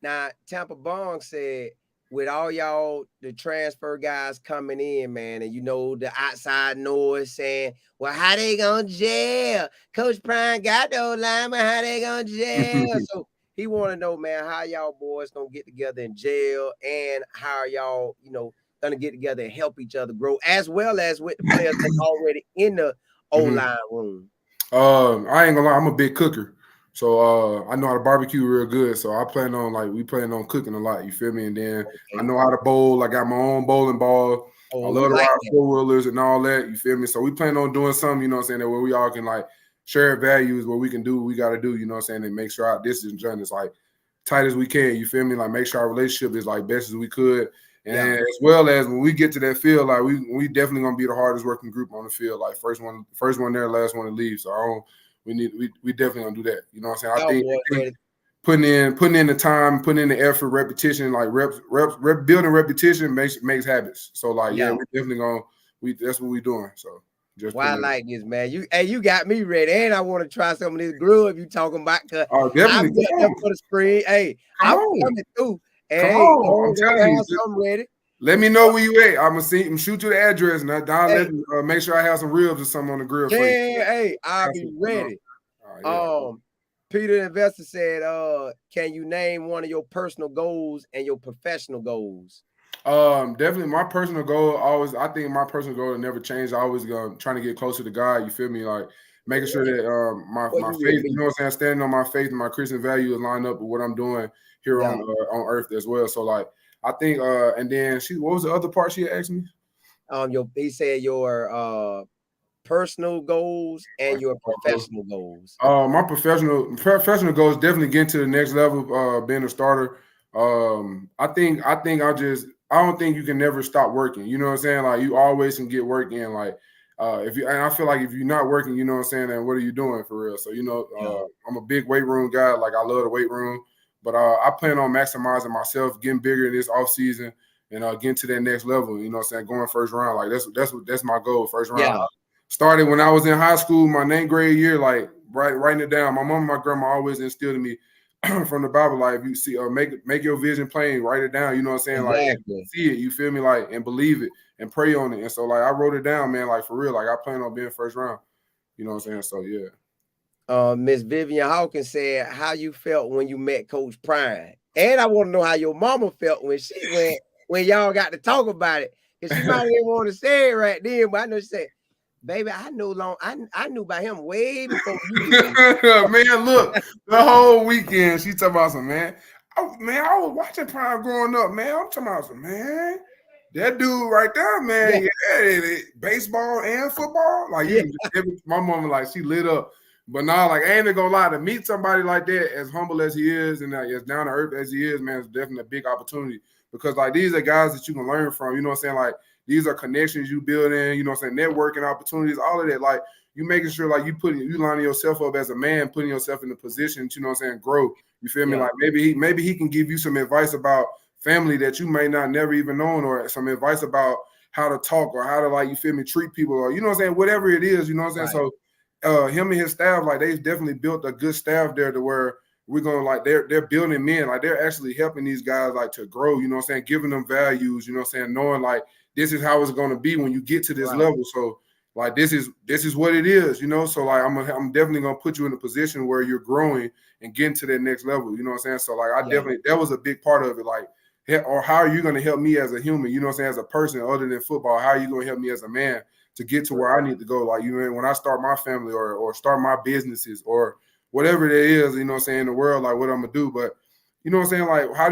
Now, Tampa Bong said, with all y'all, the transfer guys coming in, man, and you know, the outside noise saying, well, how they gonna jail? Coach Prime got those linemen, how they gonna jail? So he want to know, man, how y'all boys gonna get together in jail and how y'all, you know, gonna get together and help each other grow, as well as with the players that's already in the O-line room. I ain't gonna lie, I'm a big cooker. So I know how to barbecue real good. So we plan on cooking a lot, you feel me? And then I know how to bowl. I got my own bowling ball. I love to ride four-wheelers and all that, you feel me? So we plan on doing something, you know what I'm saying, that where we all can like share values, where we can do what we gotta do, you know what I'm saying, and make sure our distance journey is like tight as we can, you feel me? Like make sure our relationship is like best as we could. And as well as when we get to that field, like we definitely gonna be the hardest working group on the field. Like first one there, last one to leave. So we definitely gonna do that. You know what I'm saying? I think putting in the time, putting in the effort, repetition, like building repetition makes habits. So like we definitely that's what we doing. So just I like this, man. You got me ready, and I want to try some of this grub you talking about. Definitely for the spring. Hey, I'm coming through. Come on, I'm telling you. I'm ready. Let me know where you at. I'm gonna shoot you the address, and let me make sure I have some ribs or something on the grill. Hey, I'll be ready. Peter Investor said, "Can you name one of your personal goals and your professional goals?" Definitely my personal goal I think my personal goal never changed. I always trying to get closer to God. You feel me? Like making sure that my faith, you know what I'm saying, standing on my faith and my Christian values line up with what I'm doing here on earth as well. So like I think and then what was the other part she asked me? He said your personal goals and your professional goals. My professional goals definitely getting to the next level, being a starter. I don't think you can never stop working. You know what I'm saying? Like you always can get work in. Like and I feel like if you're not working, you know what I'm saying, then what are you doing for real? So, I'm a big weight room guy. Like, I love the weight room, but I plan on maximizing myself, getting bigger in this off season, and getting to that next level. You know what I'm saying? Going first round. Like, that's my goal. First round. Yeah. Started when I was in high school, my 9th grade year, like writing it down. My mom and my grandma always instilled in me from the Bible, like, if you see, make your vision plain, write it down. You know what I'm saying? Exactly. Like, see it, you feel me? Like, and believe it and pray on it. And so, like, I wrote it down, man. Like, for real. Like, I plan on being first round. You know what I'm saying? So, yeah. Miss Vivian Hawkins said how you felt when you met Coach Prime, and I want to know how your mama felt when y'all got to talk about it. Because she might didn't want to say it right then, but I know she said, "Baby, I knew about him way before you." Man, look, the whole weekend she talking about some I was watching Prime growing up, man. I'm talking about some that dude right there, man. Yeah, baseball and football. Like, my mama, like, she lit up. But now, like, I ain't even gonna lie, to meet somebody like that, as humble as he is and as down to earth as he is, man, it's definitely a big opportunity. Because, like, these are guys that you can learn from. You know what I'm saying? Like, these are connections you build in. You know what I'm saying? Networking opportunities, all of that. Like, you making sure, like, you lining yourself up as a man, putting yourself in a position, you know what I'm saying, grow. You feel me? Like, maybe he can give you some advice about family that you may not never even known, or some advice about how to talk, or how to, like, you feel me, treat people, or, you know what I'm saying, whatever it is, you know what I'm saying? So him and his staff, like, they've definitely built a good staff there to where we're going, like, they're building men, like, they're actually helping these guys, like, to grow, you know what I'm saying, giving them values, you know what I'm saying, knowing, like, this is how it's going to be when you get to this level. So, like, this is what it is, you know. So, like, I'm definitely gonna put you in a position where you're growing and getting to that next level. You know what I'm saying? So, like, definitely, that was a big part of it. Like, or how are you gonna help me as a human? You know what I'm saying? As a person, other than football, how are you gonna help me as a man to get to where I need to go? Like, you know, when I start my family or start my businesses or whatever it is, you know what I'm saying, in the world, like, what I'm gonna do. But, you know what I'm saying? Like, how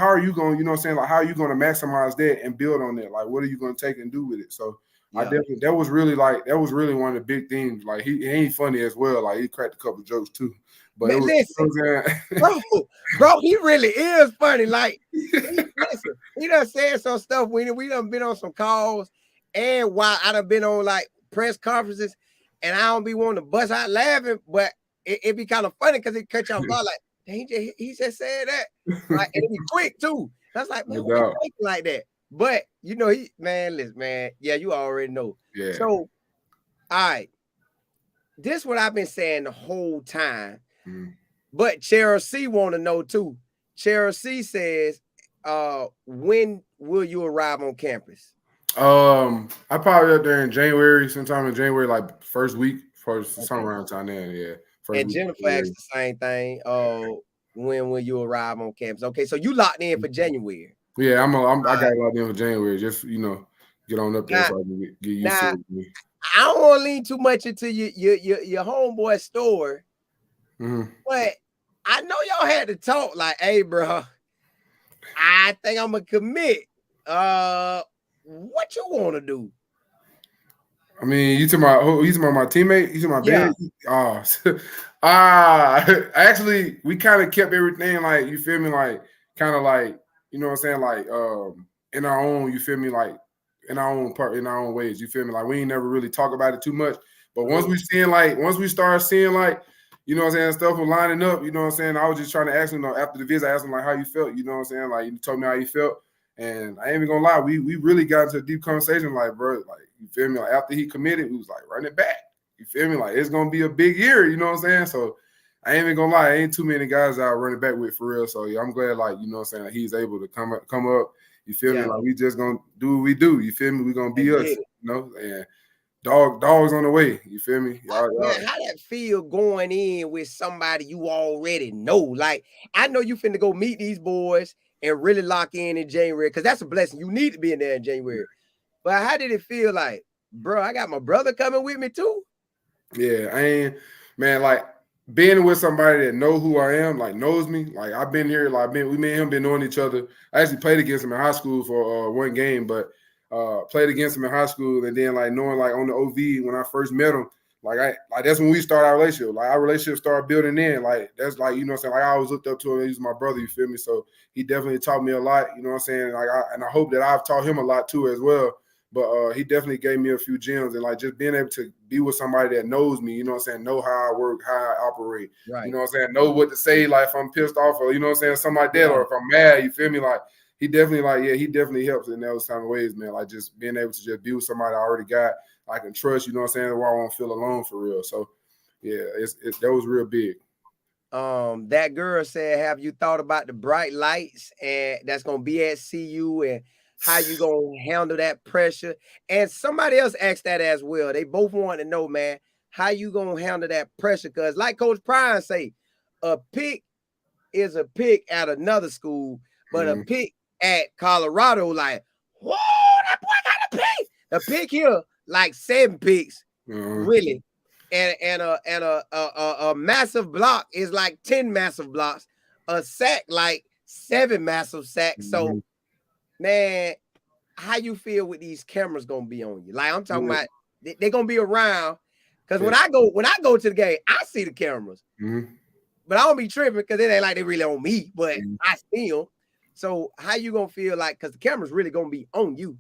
are you going, you know what I'm saying? Like, how are you going to maximize that and build on that? Like, what are you going to take and do with it? So, I definitely, that was really one of the big things. Like, he ain't funny as well. Like, he cracked a couple jokes too. But man, it was, listen, you know what I'm saying? bro, he really is funny. Like, he done said some stuff when we done been on some calls, and while I done been on, like, press conferences, and I don't be wanting to bust out laughing, but it be kind of funny because it cut y'all off. Like, he just said that, like, and it be quick too. That's like, man, what you thinking like that? But, you know, listen, man, yeah, you already know. Yeah. So, all right, this is what I've been saying the whole time. But Cheryl C want to know too. Cheryl C says, when will you arrive on campus? I probably up there in January, sometime in January, like first week, some around time then, yeah. And Jennifer asked the same thing. When will you arrive on campus? Okay, so you locked in for January. Yeah, I got locked in for January. Just, you know, get on up there so I can get used to it. I don't want to lean too much into your homeboy story, but I know y'all had to talk like, hey, bro, I think I'm gonna commit. What you want to do? I mean, you talking about my teammate? You talking about Ben? Actually, we kind of kept everything, like, you feel me, like, kind of like, you know what I'm saying, like, in our own, you feel me, like, in our own ways, you feel me, like, we ain't never really talk about it too much. But once we start seeing, like, you know what I'm saying, stuff was lining up, you know what I'm saying, I was just trying to ask him, after the visit, I asked him, like, how you felt, you know what I'm saying, like, you told me how you felt. And I ain't even gonna lie, we really got into a deep conversation, like, bro, like, you feel me? Like, after he committed, we was like, run it back. You feel me? Like, it's gonna be a big year, you know what I'm saying? So I ain't even gonna lie, ain't too many guys out running back with for real. So yeah, I'm glad, like, you know what I'm saying, like, he's able to come up. You feel me? Like, we just gonna do what we do. You feel me? We gonna be us, you know? And dogs on the way. You feel me? Man, how that feel going in with somebody you already know? Like, I know you finna go meet these boys and really lock in January, because that's a blessing. You need to be in there in January. But how did it feel like, bro, I got my brother coming with me too? Yeah, man, like, being with somebody that know who I am, like, knows me. Like, I've been here, like, we, me and him been knowing each other. I actually played against him in high school for one game, but played against him in high school, and then, like, knowing, like, on the OV when I first met him, like, that's when we started our relationship. Like, our relationship started building in. Like, that's, like, you know what I'm saying, like, I always looked up to him. He's my brother, you feel me? So he definitely taught me a lot, you know what I'm saying? Like, I hope that I've taught him a lot too as well. But he definitely gave me a few gems, and like just being able to be with somebody that knows me, you know what I'm saying, know how I work, how I operate, Right. you know what I'm saying, know what to say, like if I'm pissed off or you know what I'm saying, something like that, or if I'm mad, you feel me? Like he definitely helps in those kind of ways, man. Like just being able to just be with somebody I already got, I can trust, you know what I'm saying, where I won't feel alone for real. So yeah, that was real big. That girl said, have you thought about the bright lights and that's gonna be at CU and how you gonna handle that pressure? And somebody else asked that as well. They both want to know, man, how you gonna handle that pressure? Because like Coach Prime say, a pick is a pick at another school, but a pick at Colorado, like, whoa, that boy got a pick. A pick here, like 7 picks, really. And a massive block is like 10 massive blocks. A sack like 7 massive sacks. So, man, how you feel with these cameras gonna be on you? Like I'm talking about, they're gonna be around. Because when I go to the game, I see the cameras, but I don't be tripping because it ain't like they really on me. But I see them. So how you gonna feel like? Because the camera's really gonna be on you.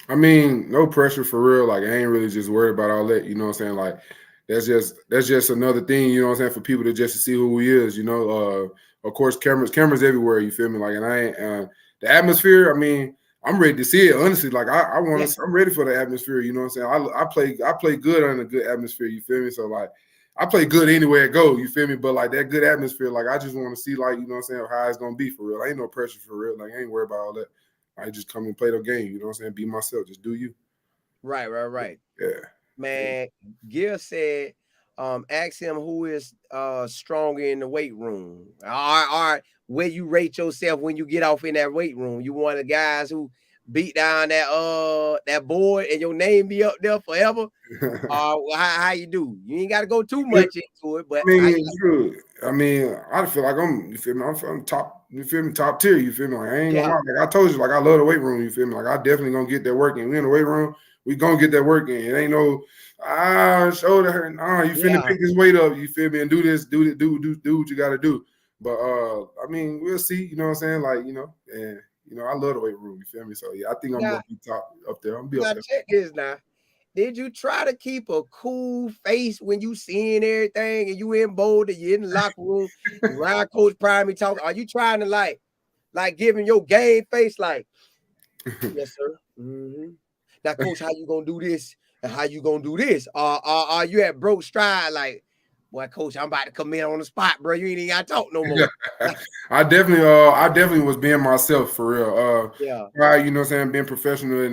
I mean, no pressure for real. Like I ain't really just worried about all that. You know what I'm saying? Like that's just another thing. You know what I'm saying, for people to just to see who he is. You know, of course, cameras everywhere. You feel me? Like, and I ain't the atmosphere. I mean, I'm ready to see it. Honestly, like I want to. I'm ready for the atmosphere. You know what I'm saying? I play good under a good atmosphere. You feel me? So like, I play good anywhere I go. You feel me? But like that good atmosphere, like I just want to see, like, you know what I'm saying, how it's gonna be for real. I ain't no pressure for real. Like I ain't worried about all that. I just come and play the game. You know what I'm saying? Be myself. Just do you. Right. Yeah. Man, Gil said, ask him who is stronger in the weight room. Or where you rate yourself when you get off in that weight room. You one of the guys who beat down that board and your name be up there forever. How you do? You ain't got to go too much into it, but I mean, I feel like you feel me? I'm top, you feel me? Top tier, you feel me? Like I ain't gonna lie. Like I told you, like I love the weight room, you feel me? Like I definitely gonna get that work in. We in the weight room, we gonna get that work in. It ain't no shoulder hurt. Nah, you finna pick this weight up, you feel me? And do this, do what you gotta do. But I mean, we'll see, you know what I'm saying? Like, you know, and you know, I love the weight room, you feel me? So yeah, I think I'm gonna be top up there. I'm gonna be up there. Check this now. Did you try to keep a cool face when you seeing everything and you in Boulder, you in the locker room, you around Coach Prime, talking? Are you trying to like giving your game face like, yes, sir? Now, Coach, how you gonna do this and how you gonna do this? Are you at broke stride like, boy, Coach, I'm about to come in on the spot, bro. You ain't even gotta talk no more. I definitely was being myself for real. Right, you know what I'm saying, being professional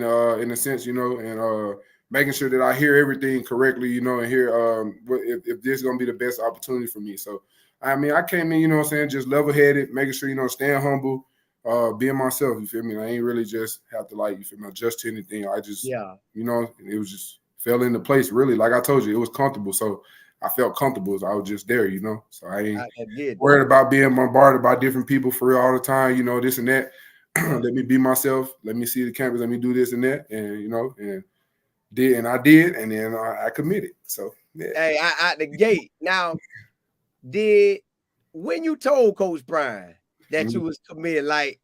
in a sense, you know, and making sure that I hear everything correctly, you know, and hear if this is gonna be the best opportunity for me. So I mean, I came in, you know what I'm saying, just level-headed, making sure, you know, staying humble, being myself, you feel me? I ain't really just have to, like, you feel me, adjust to anything. I just, you know, it was just fell into place, really. Like I told you, it was comfortable. So I felt comfortable as I was just there, you know. So I ain't worried about being bombarded by different people for real all the time, you know, this and that. Let me be myself. Let me see the campus. Let me do this and that. And, you know, I did, and then I committed. So, yeah. Hey, out the gate. Now, when you told Coach Prime that you was committed, like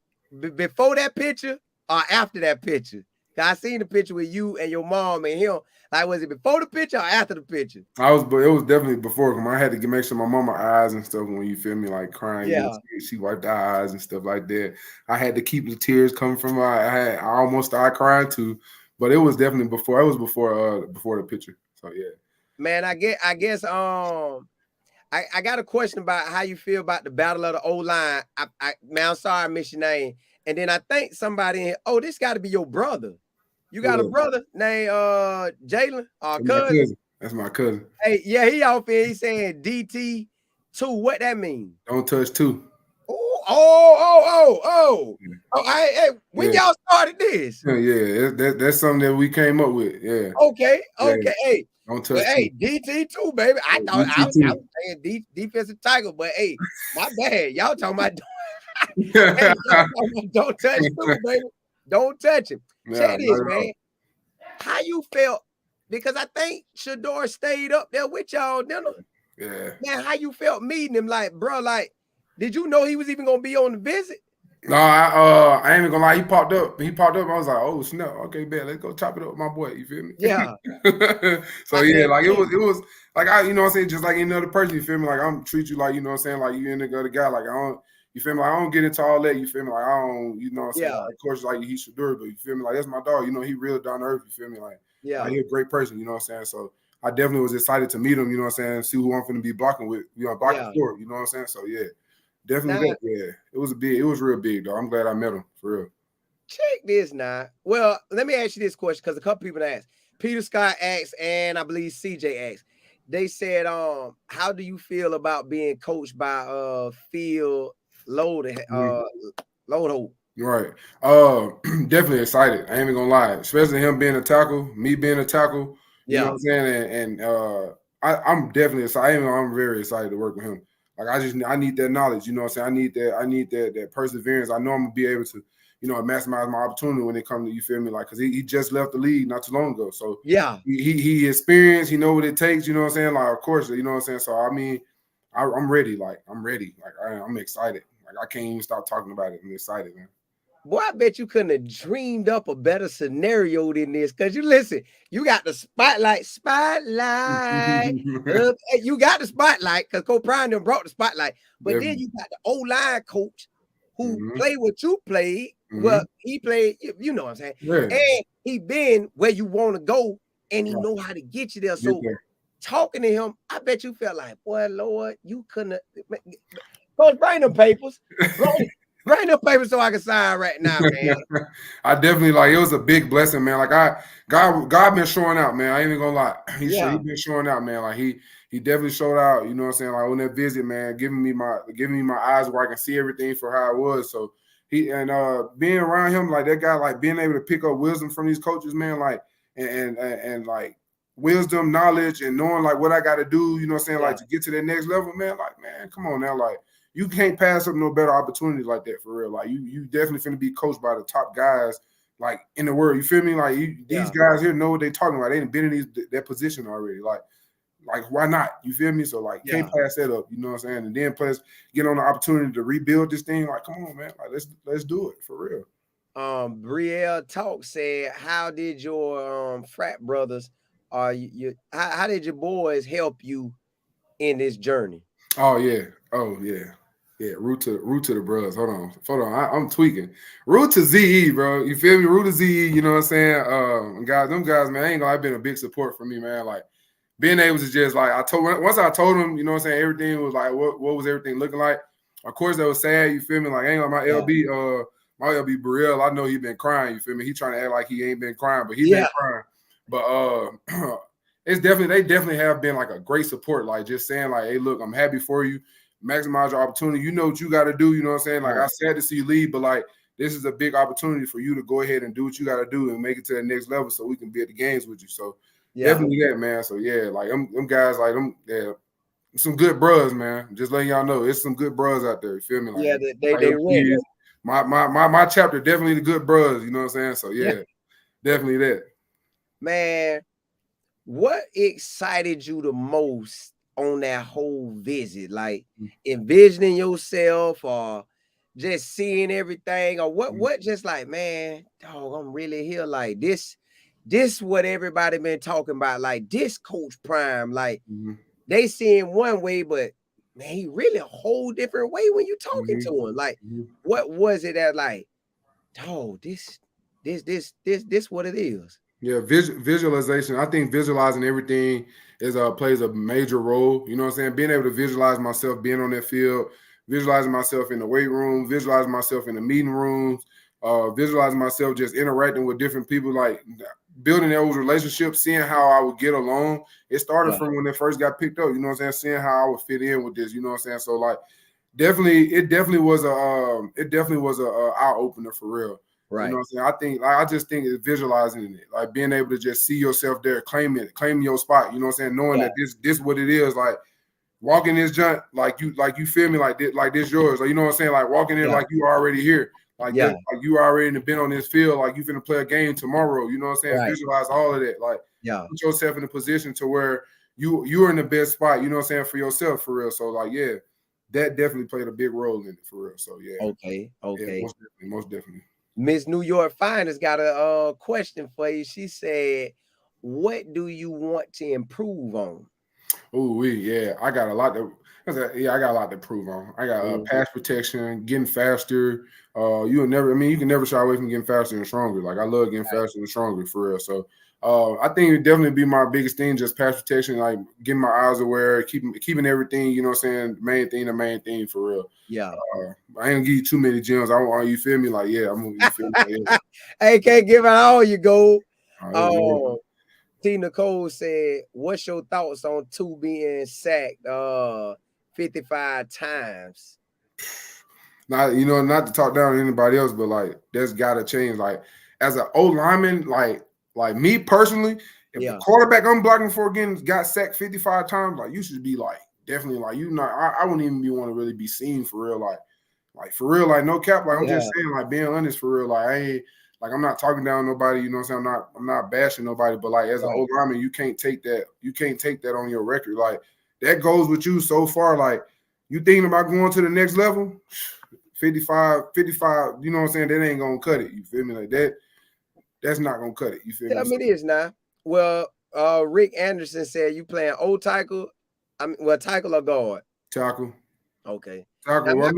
before that picture or after that picture? I seen the picture with you and your mom and him. Like, was it before the picture or after the picture? It was definitely before. I had to make sure my mama eyes and stuff, when you feel me, like crying. Yeah. She wiped her eyes and stuff like that. I had to keep the tears coming from her. I almost started crying too, but it was definitely before. It was before the picture. So yeah. Man, I guess I got a question about how you feel about the battle of the O-line. Man, I'm sorry I missed your name. And then I think somebody, this got to be your brother. You got a brother named Jalen or cousin? That's my cousin. Hey, yeah, he out there. He's saying DT2. What that mean? Don't touch two. Hey, when y'all started this? Yeah, that's something that we came up with. Yeah. Okay. Hey, don't touch. Hey, DT2, baby. I thought I was saying defensive tackle, but hey, my bad. Y'all talking about don't touch two, baby. Don't touch him. Check this, man. How you felt? Because I think Shador stayed up there with y'all dinner. Yeah. Man, how you felt meeting him? Like, bro, like, did you know he was even gonna be on the visit? No, I ain't even gonna lie. He popped up. I was like, oh snap. Okay, bet. Let's go chop it up with my boy. You feel me? Yeah. So yeah, And like it was like you know what I'm saying, just like any other person, you feel me? Like I'm treat you like, you know what I'm saying, like you and the other guy. Like I don't, you feel me? Like I don't get into all that, you feel me? Like I don't, you know what I'm saying? yeah, Like of course like he should do it, but you feel me? Like that's my dog, you know, he real down to earth, you feel me? Like yeah, he a great person, you know what I'm saying? So I definitely was excited to meet him, you know what I'm saying, see who I'm gonna be blocking with, you know, blocking yeah. for, you know what I'm saying? So yeah. Definitely Now that, yeah. It was real big, though. I'm glad I met him for real. check this now. Well, let me ask you this question because a couple people asked. Peter Scott asked, and I believe CJ asked. They said, how do you feel about being coached by Phil Load Load? Right. Definitely excited. I ain't even gonna lie. Especially him being a tackle, me being a tackle, you know what Yeah, I'm saying? I'm definitely excited. I'm very excited to work with him. Like I need that knowledge, you know what I'm saying? I need that perseverance. I know I'm gonna be able to, you know, maximize my opportunity when it comes to, you feel me? Like cause he just left the league not too long ago. So yeah. he experienced, he know what it takes, you know what I'm saying? Like of course, you know what I'm saying? So I mean, I'm ready. Like I'm ready. Like I'm excited. Like I can't even stop talking about it. I'm excited, man. Boy, I bet you couldn't have dreamed up a better scenario than this. Cause you listen, you got the spotlight. You got the spotlight because Coach Prime done brought the spotlight. But then Definitely. you got the O-line coach who Mm-hmm. played what you played. Well, Mm-hmm. he played, you know what I'm saying? Yeah. And he been where you want to go and he Right. know how to get you there. Get So there. talking to him, I bet you felt like, boy, Lord, you couldn't have. Coach, bring them papers. Bring them papers so I can sign right now, man. I definitely like it was a big blessing, man. Like God been showing out, man. I ain't even gonna lie. He Yeah, been showing out, man. Like he definitely showed out, you know what I'm saying? Like on that visit, man, giving me my eyes where I can see everything for how it was. So being around him, like that guy, like being able to pick up wisdom from these coaches, man, like and like wisdom, knowledge, and knowing like what I gotta do, you know what I'm saying, yeah, like to get to that next level, man. Like, man, come on now, like you can't pass up no better opportunity like that for real. Like you definitely finna be coached by the top guys like in the world. You feel me? Like these yeah, guys here know what they talking about. They ain't been in that position already. Like why not? You feel me? So like can't yeah. pass that up. You know what I'm saying? And then plus get on the opportunity to rebuild this thing. Like come on, man. Like let's do it for real. Brielle Talk said, how did your frat brothers how did your boys help you in this journey? Oh yeah. Oh yeah. Yeah, root to the bros. Hold on. I'm tweaking. Root to ZE, bro. You feel me? Root to ZE. You know what I'm saying? Them guys, man. I ain't gonna. I've been a big support for me, man. Like being able to just like once I told him, you know what I'm saying, everything was like what was everything looking like. Of course, that was sad. You feel me? Like ain't like Yeah, my LB Burrell. I know he been crying. You feel me? He trying to act like he ain't been crying, but he been yeah, crying. But they definitely have been like a great support. Like just saying like, hey, look, I'm happy for you. Maximize your opportunity. You know what you got to do. You know what I'm saying? Like right. I sad to see you leave, but like this is a big opportunity for you to go ahead and do what you got to do and make it to the next level so we can be at the games with you. So Yeah, definitely that, man. So yeah, like them guys, like them, yeah, some good bros, man. Just letting y'all know, it's some good bros out there. You feel me? yeah, Like they them ready. kids. My chapter definitely the good bros. You know what I'm saying? So Yeah, yeah, definitely that. man. What excited you the most on that whole visit? Like envisioning yourself or just seeing everything, or what just like, man, dog, I'm really here. Like this what everybody been talking about. Like this Coach Prime, like Mm-hmm. they seeing one way, but man, he really a whole different way when you talking Mm-hmm. to him. Like, Mm-hmm. what was it that like, dog, this what it is? Yeah, visualization. I think visualizing everything is plays a major role. You know what I'm saying? Being able to visualize myself being on that field, visualizing myself in the weight room, visualizing myself in the meeting rooms, visualizing myself just interacting with different people, like building those relationships, seeing how I would get along. It started Yeah, from when they first got picked up. You know what I'm saying? Seeing how I would fit in with this. You know what I'm saying? So like, it definitely was a eye opener for real. You know right. what I'm saying? I just think it's visualizing it, like being able to just see yourself there, claiming your spot. You know what I'm saying? Knowing Yeah, that this what it is, like walking this junk, like you feel me, like this yours. Like you know what I'm saying? Like walking in yeah, like you already here. Like that, yeah, like you already been on this field, like you finna play a game tomorrow. You know what I'm saying? right. Visualize all of that. Like Yeah. put yourself in a position to where you're in the best spot, you know what I'm saying, for yourself for real. So like, yeah. that definitely played a big role in it for real. So yeah. Okay. Yeah, most definitely. Miss New York Finest got a question for you. She said, "What do you want to improve on?" Oh, yeah, I got a lot to. I got a lot to prove on. I got pass protection, getting faster. You can never shy away from getting faster and stronger. Like I love getting faster and stronger for real. So I think it definitely be my biggest thing, just pass protection, like getting my eyes aware, keeping everything, you know what I'm saying, the main thing for real. Yeah. I ain't gonna give you too many gems. I want you feel me? Like, yeah, I'm gonna you feel me? Like, yeah. Hey, can't give out all you go. T. Nicole said, "What's your thoughts on 2 being sacked 55 times?" Not to talk down to anybody else, but like that's gotta change. Like as an old lineman, like me personally, if the quarterback I'm blocking for again got sacked 55 times, like you should be like definitely like I wouldn't even want to really be seen for real, like for real, like no cap. Like I'm just saying, like being honest for real, like I ain't like I'm not talking down nobody, you know what I'm saying? I'm not bashing nobody, but like as an old lineman, you can't take that on your record. Like that goes with you so far. Like you thinking about going to the next level, 55, you know what I'm saying? That ain't gonna cut it. You feel me? Like that's not gonna cut it. You feel me? Tell me this now. Well, Rick Anderson said you playing old tackle. Tackle or guard? Tackle. Okay. Tackle. Well,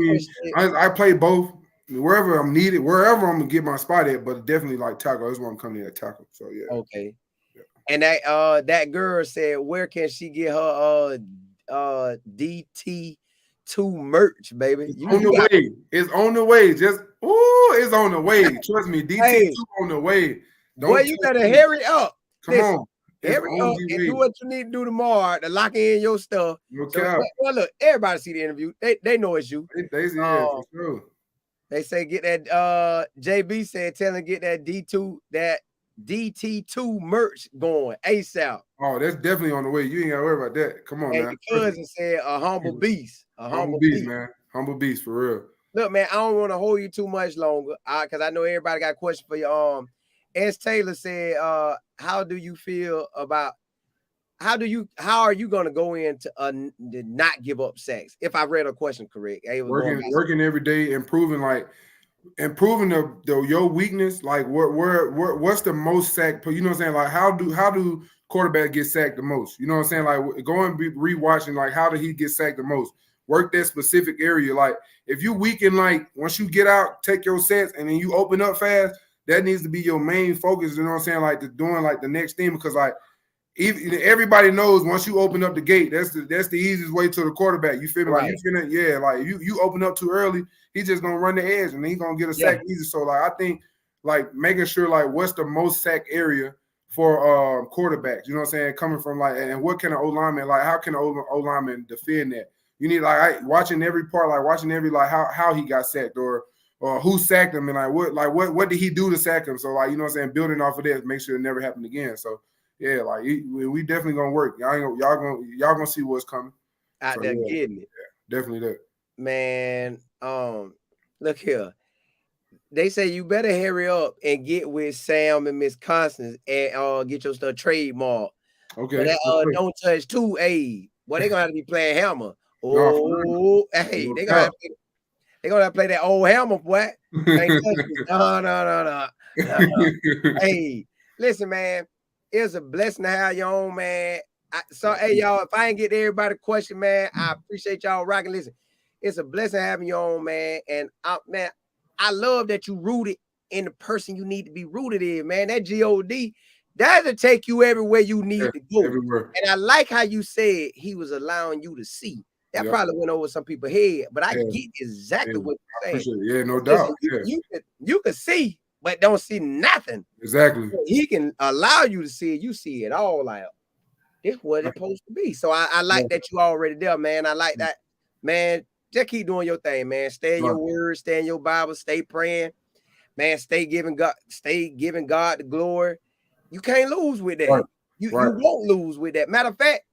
I play both. Wherever I'm needed, wherever I'm gonna get my spot at, but definitely like tackle. That's why I'm coming in at tackle. So yeah. Okay. Yeah. And that girl said, where can she get her DT2 merch, baby? It's on the way. It's on the way. It's on the way. Trust me, DT2 on the way. Boy, you better hurry up. Come on. Hurry up and do what you need to do tomorrow to lock in your stuff. Well, look, everybody see the interview. They know it's you. They for sure. They say get that JB said tell him get that DT2 merch going ASAP. Oh, that's definitely on the way. You ain't gotta worry about that. Come on, and man. The cousin said a humble beast. A humble beast, man. Humble beast for real. Look, man, I don't want to hold you too much longer because I know everybody got a question for you. S. Taylor said, how do you feel about how are you going to go into not give up sacks? If I read a question correct. Working every day, improving your weakness. Like what's the most sack? You know what I'm saying? Like how do quarterback get sacked the most? You know what I'm saying? Like going rewatching, like how did he get sacked the most? Work that specific area. Like if you weaken, like once you get out, take your sets and then you open up fast, that needs to be your main focus. You know what I'm saying? Like doing like the next thing, because like everybody knows once you open up the gate, that's the easiest way to the quarterback. You feel me? Right. Like you open up too early, he's just gonna run the edge and he's gonna get a sack easy. So like I think like making sure like what's the most sack area for quarterbacks, you know what I'm saying? Coming from like, and what can an O-lineman, like how can an O-lineman defend that? You need watching every part, like watching every like how he got sacked or who sacked him and what did he do to sack him? So like, you know what I'm saying, building off of that, make sure it never happened again. So yeah, like we definitely gonna work. Y'all gonna see what's coming. Out there getting it. Yeah, definitely that. Man, look here. They say you better hurry up and get with Sam and Miss Constance and get your stuff trademark. Okay. That, don't touch 2A. Well, they gonna have to be playing Hammer. Oh, hey, they gonna have to play that old Hammer, boy. No. Hey, listen, man. It's a blessing to have you on, man. Hey, y'all, if I ain't get everybody question, man, I appreciate y'all rocking. Listen, it's a blessing having you on, man. And man, I love that you rooted in the person you need to be rooted in, man. That God, that'll take you everywhere you need to go. Everywhere. And I like how you said he was allowing you to see. That probably went over some people's head, but I get exactly what you're saying. Yeah, no doubt. You could see, but don't see nothing. Exactly. He can allow you to see it. You see it all like this what it's supposed to be. So I like that you already there, man. I like that, man. Just keep doing your thing, man. Stay in your word, stay in your Bible, stay praying, man. Stay giving God the glory. You can't lose with that. You won't lose with that. Matter of fact,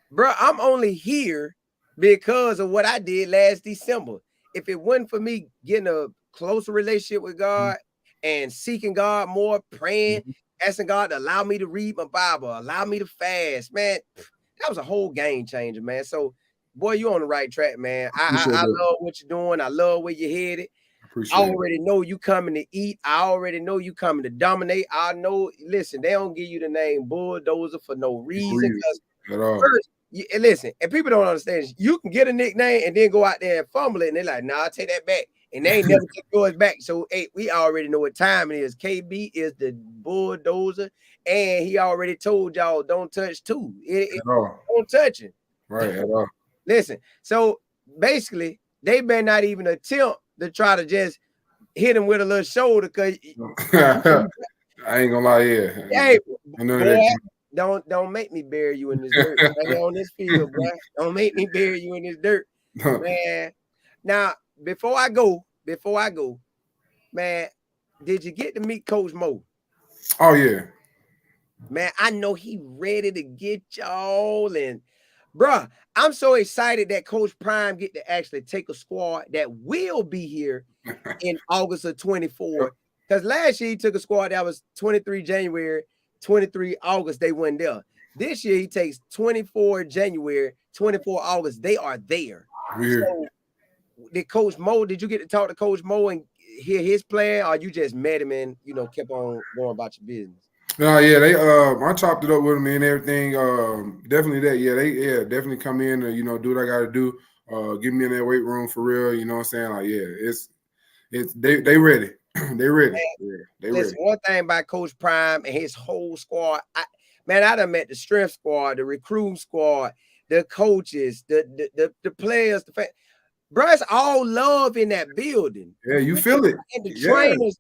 bro, I'm only here because of what I did last December. If it wasn't for me getting a closer relationship with God and seeking God more, praying, asking God to allow me to read my Bible, allow me to fast, man, that was a whole game changer, man. So boy, you on the right track, man. Appreciate I that. love what you're doing. I love where you're headed. I Appreciate it. already know you coming to eat. I already know you coming to dominate. I know. Listen, they don't give you the name Bulldozer for no reason. At all. First, and listen, and people don't understand. You can get a nickname and then go out there and fumble it, and they're like, "Nah, I'll take that back," and they ain't never take yours back. So, hey, we already know what time it is. KB is the Bulldozer, and he already told y'all don't touch two. At all. Don't touch it. Right. At all. Listen, so basically, they may not even attempt to try to just hit him with a little shoulder because I ain't gonna lie, yeah. Hey, boy, don't make me bury you in this dirt. Right on this field, boy. Don't make me bury you in this dirt, man. Now, before I go, man, did you get to meet Coach Mo? Oh yeah, man. I know he ready to get y'all, and bruh, I'm so excited that Coach Prime get to actually take a squad that will be here in August of 24. Because last year he took a squad that was 23 January, 23 August, they went there. This year he takes 24 January, 24 August, they are there. Weird. So did Coach Mo, did you get to talk to Coach Mo and hear his plan, or you just met him and kept on going about your business? No, yeah, they I chopped it up with them and everything. Definitely that. Yeah, they definitely come in and do what I gotta do. Get me in that weight room for real. You know what I'm saying? Like, yeah, it's they ready. They ready. They listen, ready. One thing about Coach Prime and his whole squad, I done met the strength squad, the recruiting squad, the coaches, the players, bro, it's all love in that building. Yeah, you feel it. And the trainers,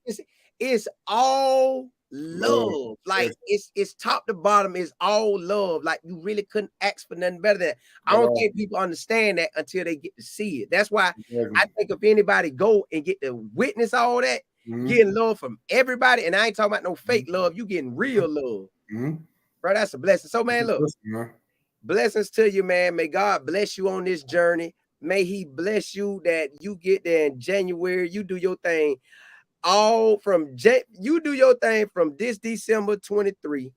it's all love. Like it's top to bottom, it's all love. Like you really couldn't ask for nothing better than that. I don't think people understand that until they get to see it. That's why I think if anybody go and get to witness all that, getting love from everybody, and I ain't talking about no fake love, you getting real love. Bro, that's a blessing. So, man, look, blessings to you, man. May God bless you on this journey. May he bless you that you get there in January. You do your thing. You do your thing from this December 23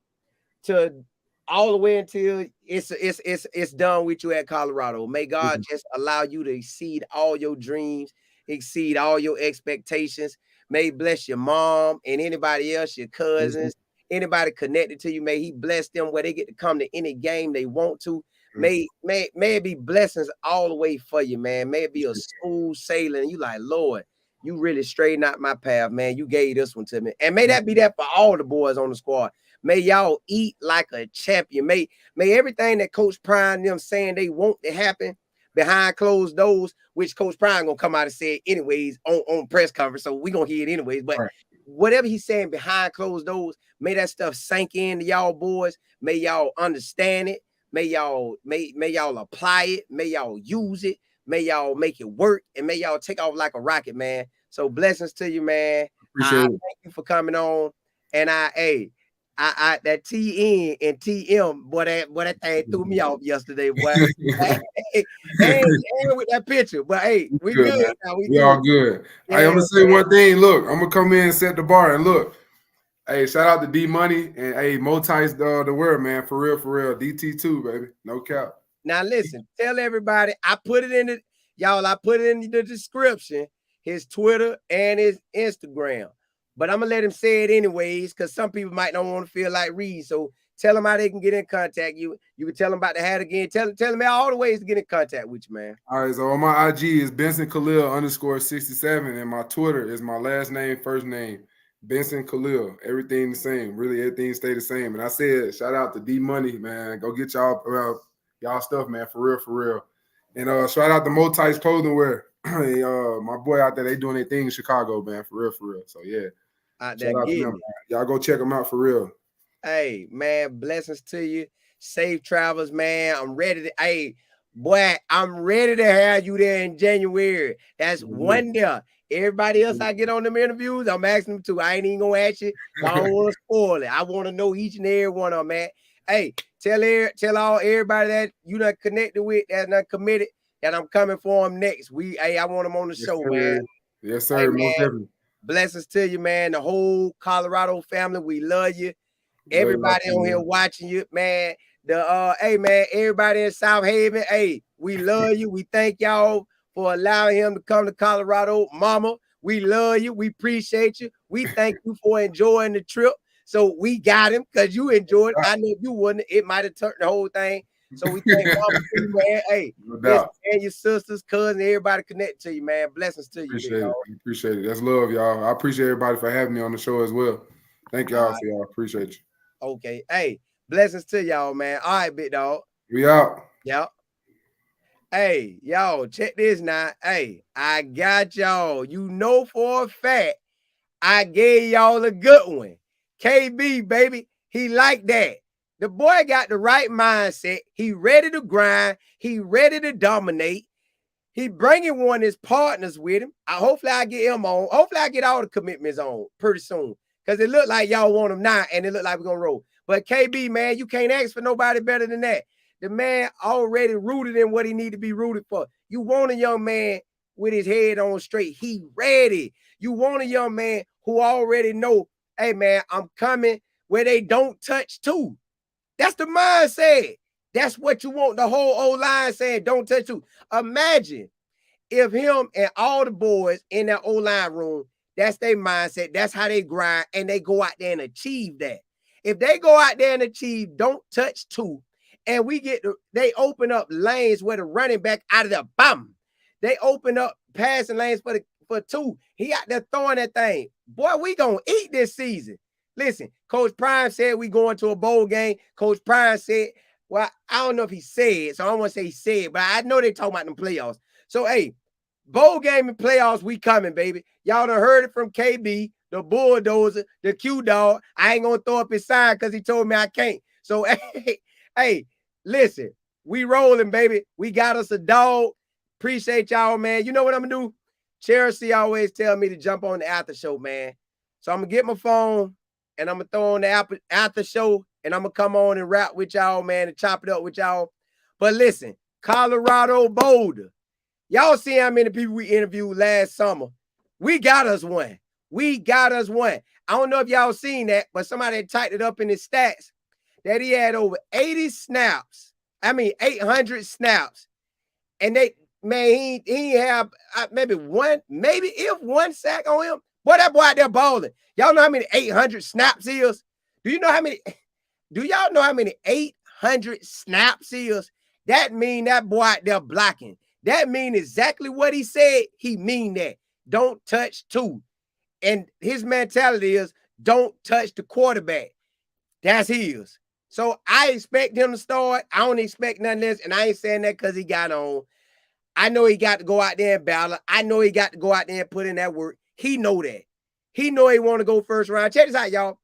to all the way until it's done with you at Colorado. May God just allow you to exceed all your dreams, exceed all your expectations. May he bless your mom and anybody else, your cousins, anybody connected to you. May he bless them where they get to come to any game they want to. May it be blessings all the way for you, man. May it be a smooth sailing. You like, Lord, you really straightened out my path, man. You gave this one to me. And may that be that for all the boys on the squad. May y'all eat like a champion. May everything that Coach Prime them saying they want to happen behind closed doors, which Coach Prime gonna come out and say it anyways on press conference. So we gonna hear it anyways. But whatever he's saying behind closed doors, may that stuff sink into y'all boys. May y'all understand it. May y'all apply it. May y'all use it. May y'all make it work, and may y'all take off like a rocket, man. So blessings to you, man. Thank you for coming on. And that TN and TM, boy, that thing threw me off yesterday, boy. hey, with that picture, but hey, we good. We all good. Yeah, I'm gonna say one thing. Look, I'm gonna come in and set the bar, and look. Hey, shout out to D Money and hey, Moti's the word, man. For real. DT2, baby. No cap. Now listen, tell everybody. I put it in the description, his Twitter and his Instagram. But I'm gonna let him say it anyways, because some people might not want to feel like read. So tell them how they can get in contact. You can tell them about the hat again. Tell them all the ways to get in contact with you, man. All right, so on my IG is Benson Kahlil _67, and my Twitter is my last name, first name. Benson Kahlil, everything the same. Really, everything stay the same. And I said, shout out to D Money, man. Go get y'all stuff, man. For real. And shout out to Moti's Clothing Wear. My boy out there, they doing their thing in Chicago, man. For real. So yeah, shout out to them. Y'all go check them out for real. Hey, man, blessings to you. Safe travels, man. I'm ready to. Hey, boy, I'm ready to have you there in January. That's one there. Everybody else I get on them interviews, I'm asking them to. I ain't even gonna ask you. I don't want to spoil it. I want to know each and every one of them, man. Hey, tell everybody that you not connected with, that's not committed, that I'm coming for them next. I want them on the show, man. Yes, sir. Hey, man, blessings to you, man. The whole Colorado family, we love you. Everybody on here watching you, man. Hey, man, everybody in South Haven, hey, We love you. We thank y'all for allowing him to come to Colorado. Mama, we love you. We appreciate you. We thank you for enjoying the trip. So we got him because you enjoyed it. I know if you wouldn't, it might have turned the whole thing. So we thank Mama for you, man. Hey, listen, and your sisters, cousins, everybody connected to you, man. Blessings to you. Appreciate it. Appreciate it. That's love, y'all. I appreciate everybody for having me on the show as well. Thank y'all for y'all. Appreciate you. Okay. Hey, blessings to y'all, man. All right, big dog. We out. Yep. Hey, y'all, check this now. Hey, I got y'all. You know for a fact, I gave y'all a good one. KB, baby, he like that. The boy got the right mindset. He ready to grind. He ready to dominate. He bringing one of his partners with him. Hopefully I get him on. Hopefully I get all the commitments on pretty soon. Because it look like y'all want him now, and it look like we're going to roll. But KB, man, you can't ask for nobody better than that. The man already rooted in what he need to be rooted for. You want a young man with his head on straight. He ready. You want a young man who already know, hey, man, I'm coming where they don't touch too. That's the mindset. That's what you want. The whole old line saying, don't touch too. Imagine if him and all the boys in that old line room, that's their mindset. That's how they grind, and they go out there and achieve that. If they go out there and achieve, don't touch two, and they open up lanes where the running back out of the bum. They open up passing lanes for two. He out there throwing that thing. Boy, we gonna eat this season. Listen, Coach Prim said we going to a bowl game. Coach Prim said, well, I don't know if he said, so I don't want to say he said, but I know they talking about them playoffs. So, hey, bowl game and playoffs, we coming, baby. Y'all done heard it from KB, the bulldozer, the Q-dog. I ain't going to throw up his sign because he told me I can't. So, hey, listen, we rolling, baby. We got us a dog. Appreciate y'all, man. You know what I'm going to do? Chelsea always tell me to jump on the after show, man. So I'm going to get my phone, and I'm going to throw on the after show, and I'm going to come on and rap with y'all, man, and chop it up with y'all. But listen, Colorado Boulder. Y'all see how many people we interviewed last summer. We got us one. We got us one. I don't know if y'all seen that, but somebody typed it up in his stats that he had over 80 snaps. 800 snaps. And he have maybe if one sack on him. Boy, that boy out there balling. Y'all know how many 800 snaps is? Do y'all know how many 800 snaps is? That mean that boy out there blocking. That mean exactly what he said. He mean that. Don't touch two. And his mentality is don't touch the quarterback. That's his. So I expect him to start. I don't expect nothing less. And I ain't saying that because he got on. I know he got to go out there and battle. I know he got to go out there and put in that work. He know that. He know he want to go first round. Check this out, y'all.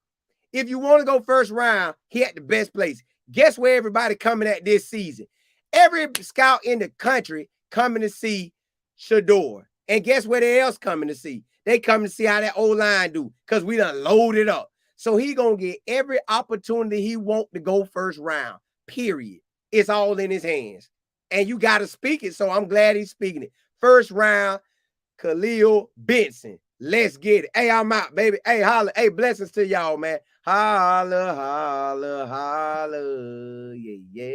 If you want to go first round, he at the best place. Guess where everybody coming at this season? Every scout in the country coming to see Shador. And guess where they else coming to see? They coming to see how that O-line do because we done loaded up. So he going to get every opportunity he want to go first round, period. It's all in his hands. And you got to speak it, so I'm glad he's speaking it. First round, Kahlil Benson. Let's get it. Hey, I'm out, baby. Hey, holla. Hey, blessings to y'all, man. Holla, holla, holla. Yeah, yeah.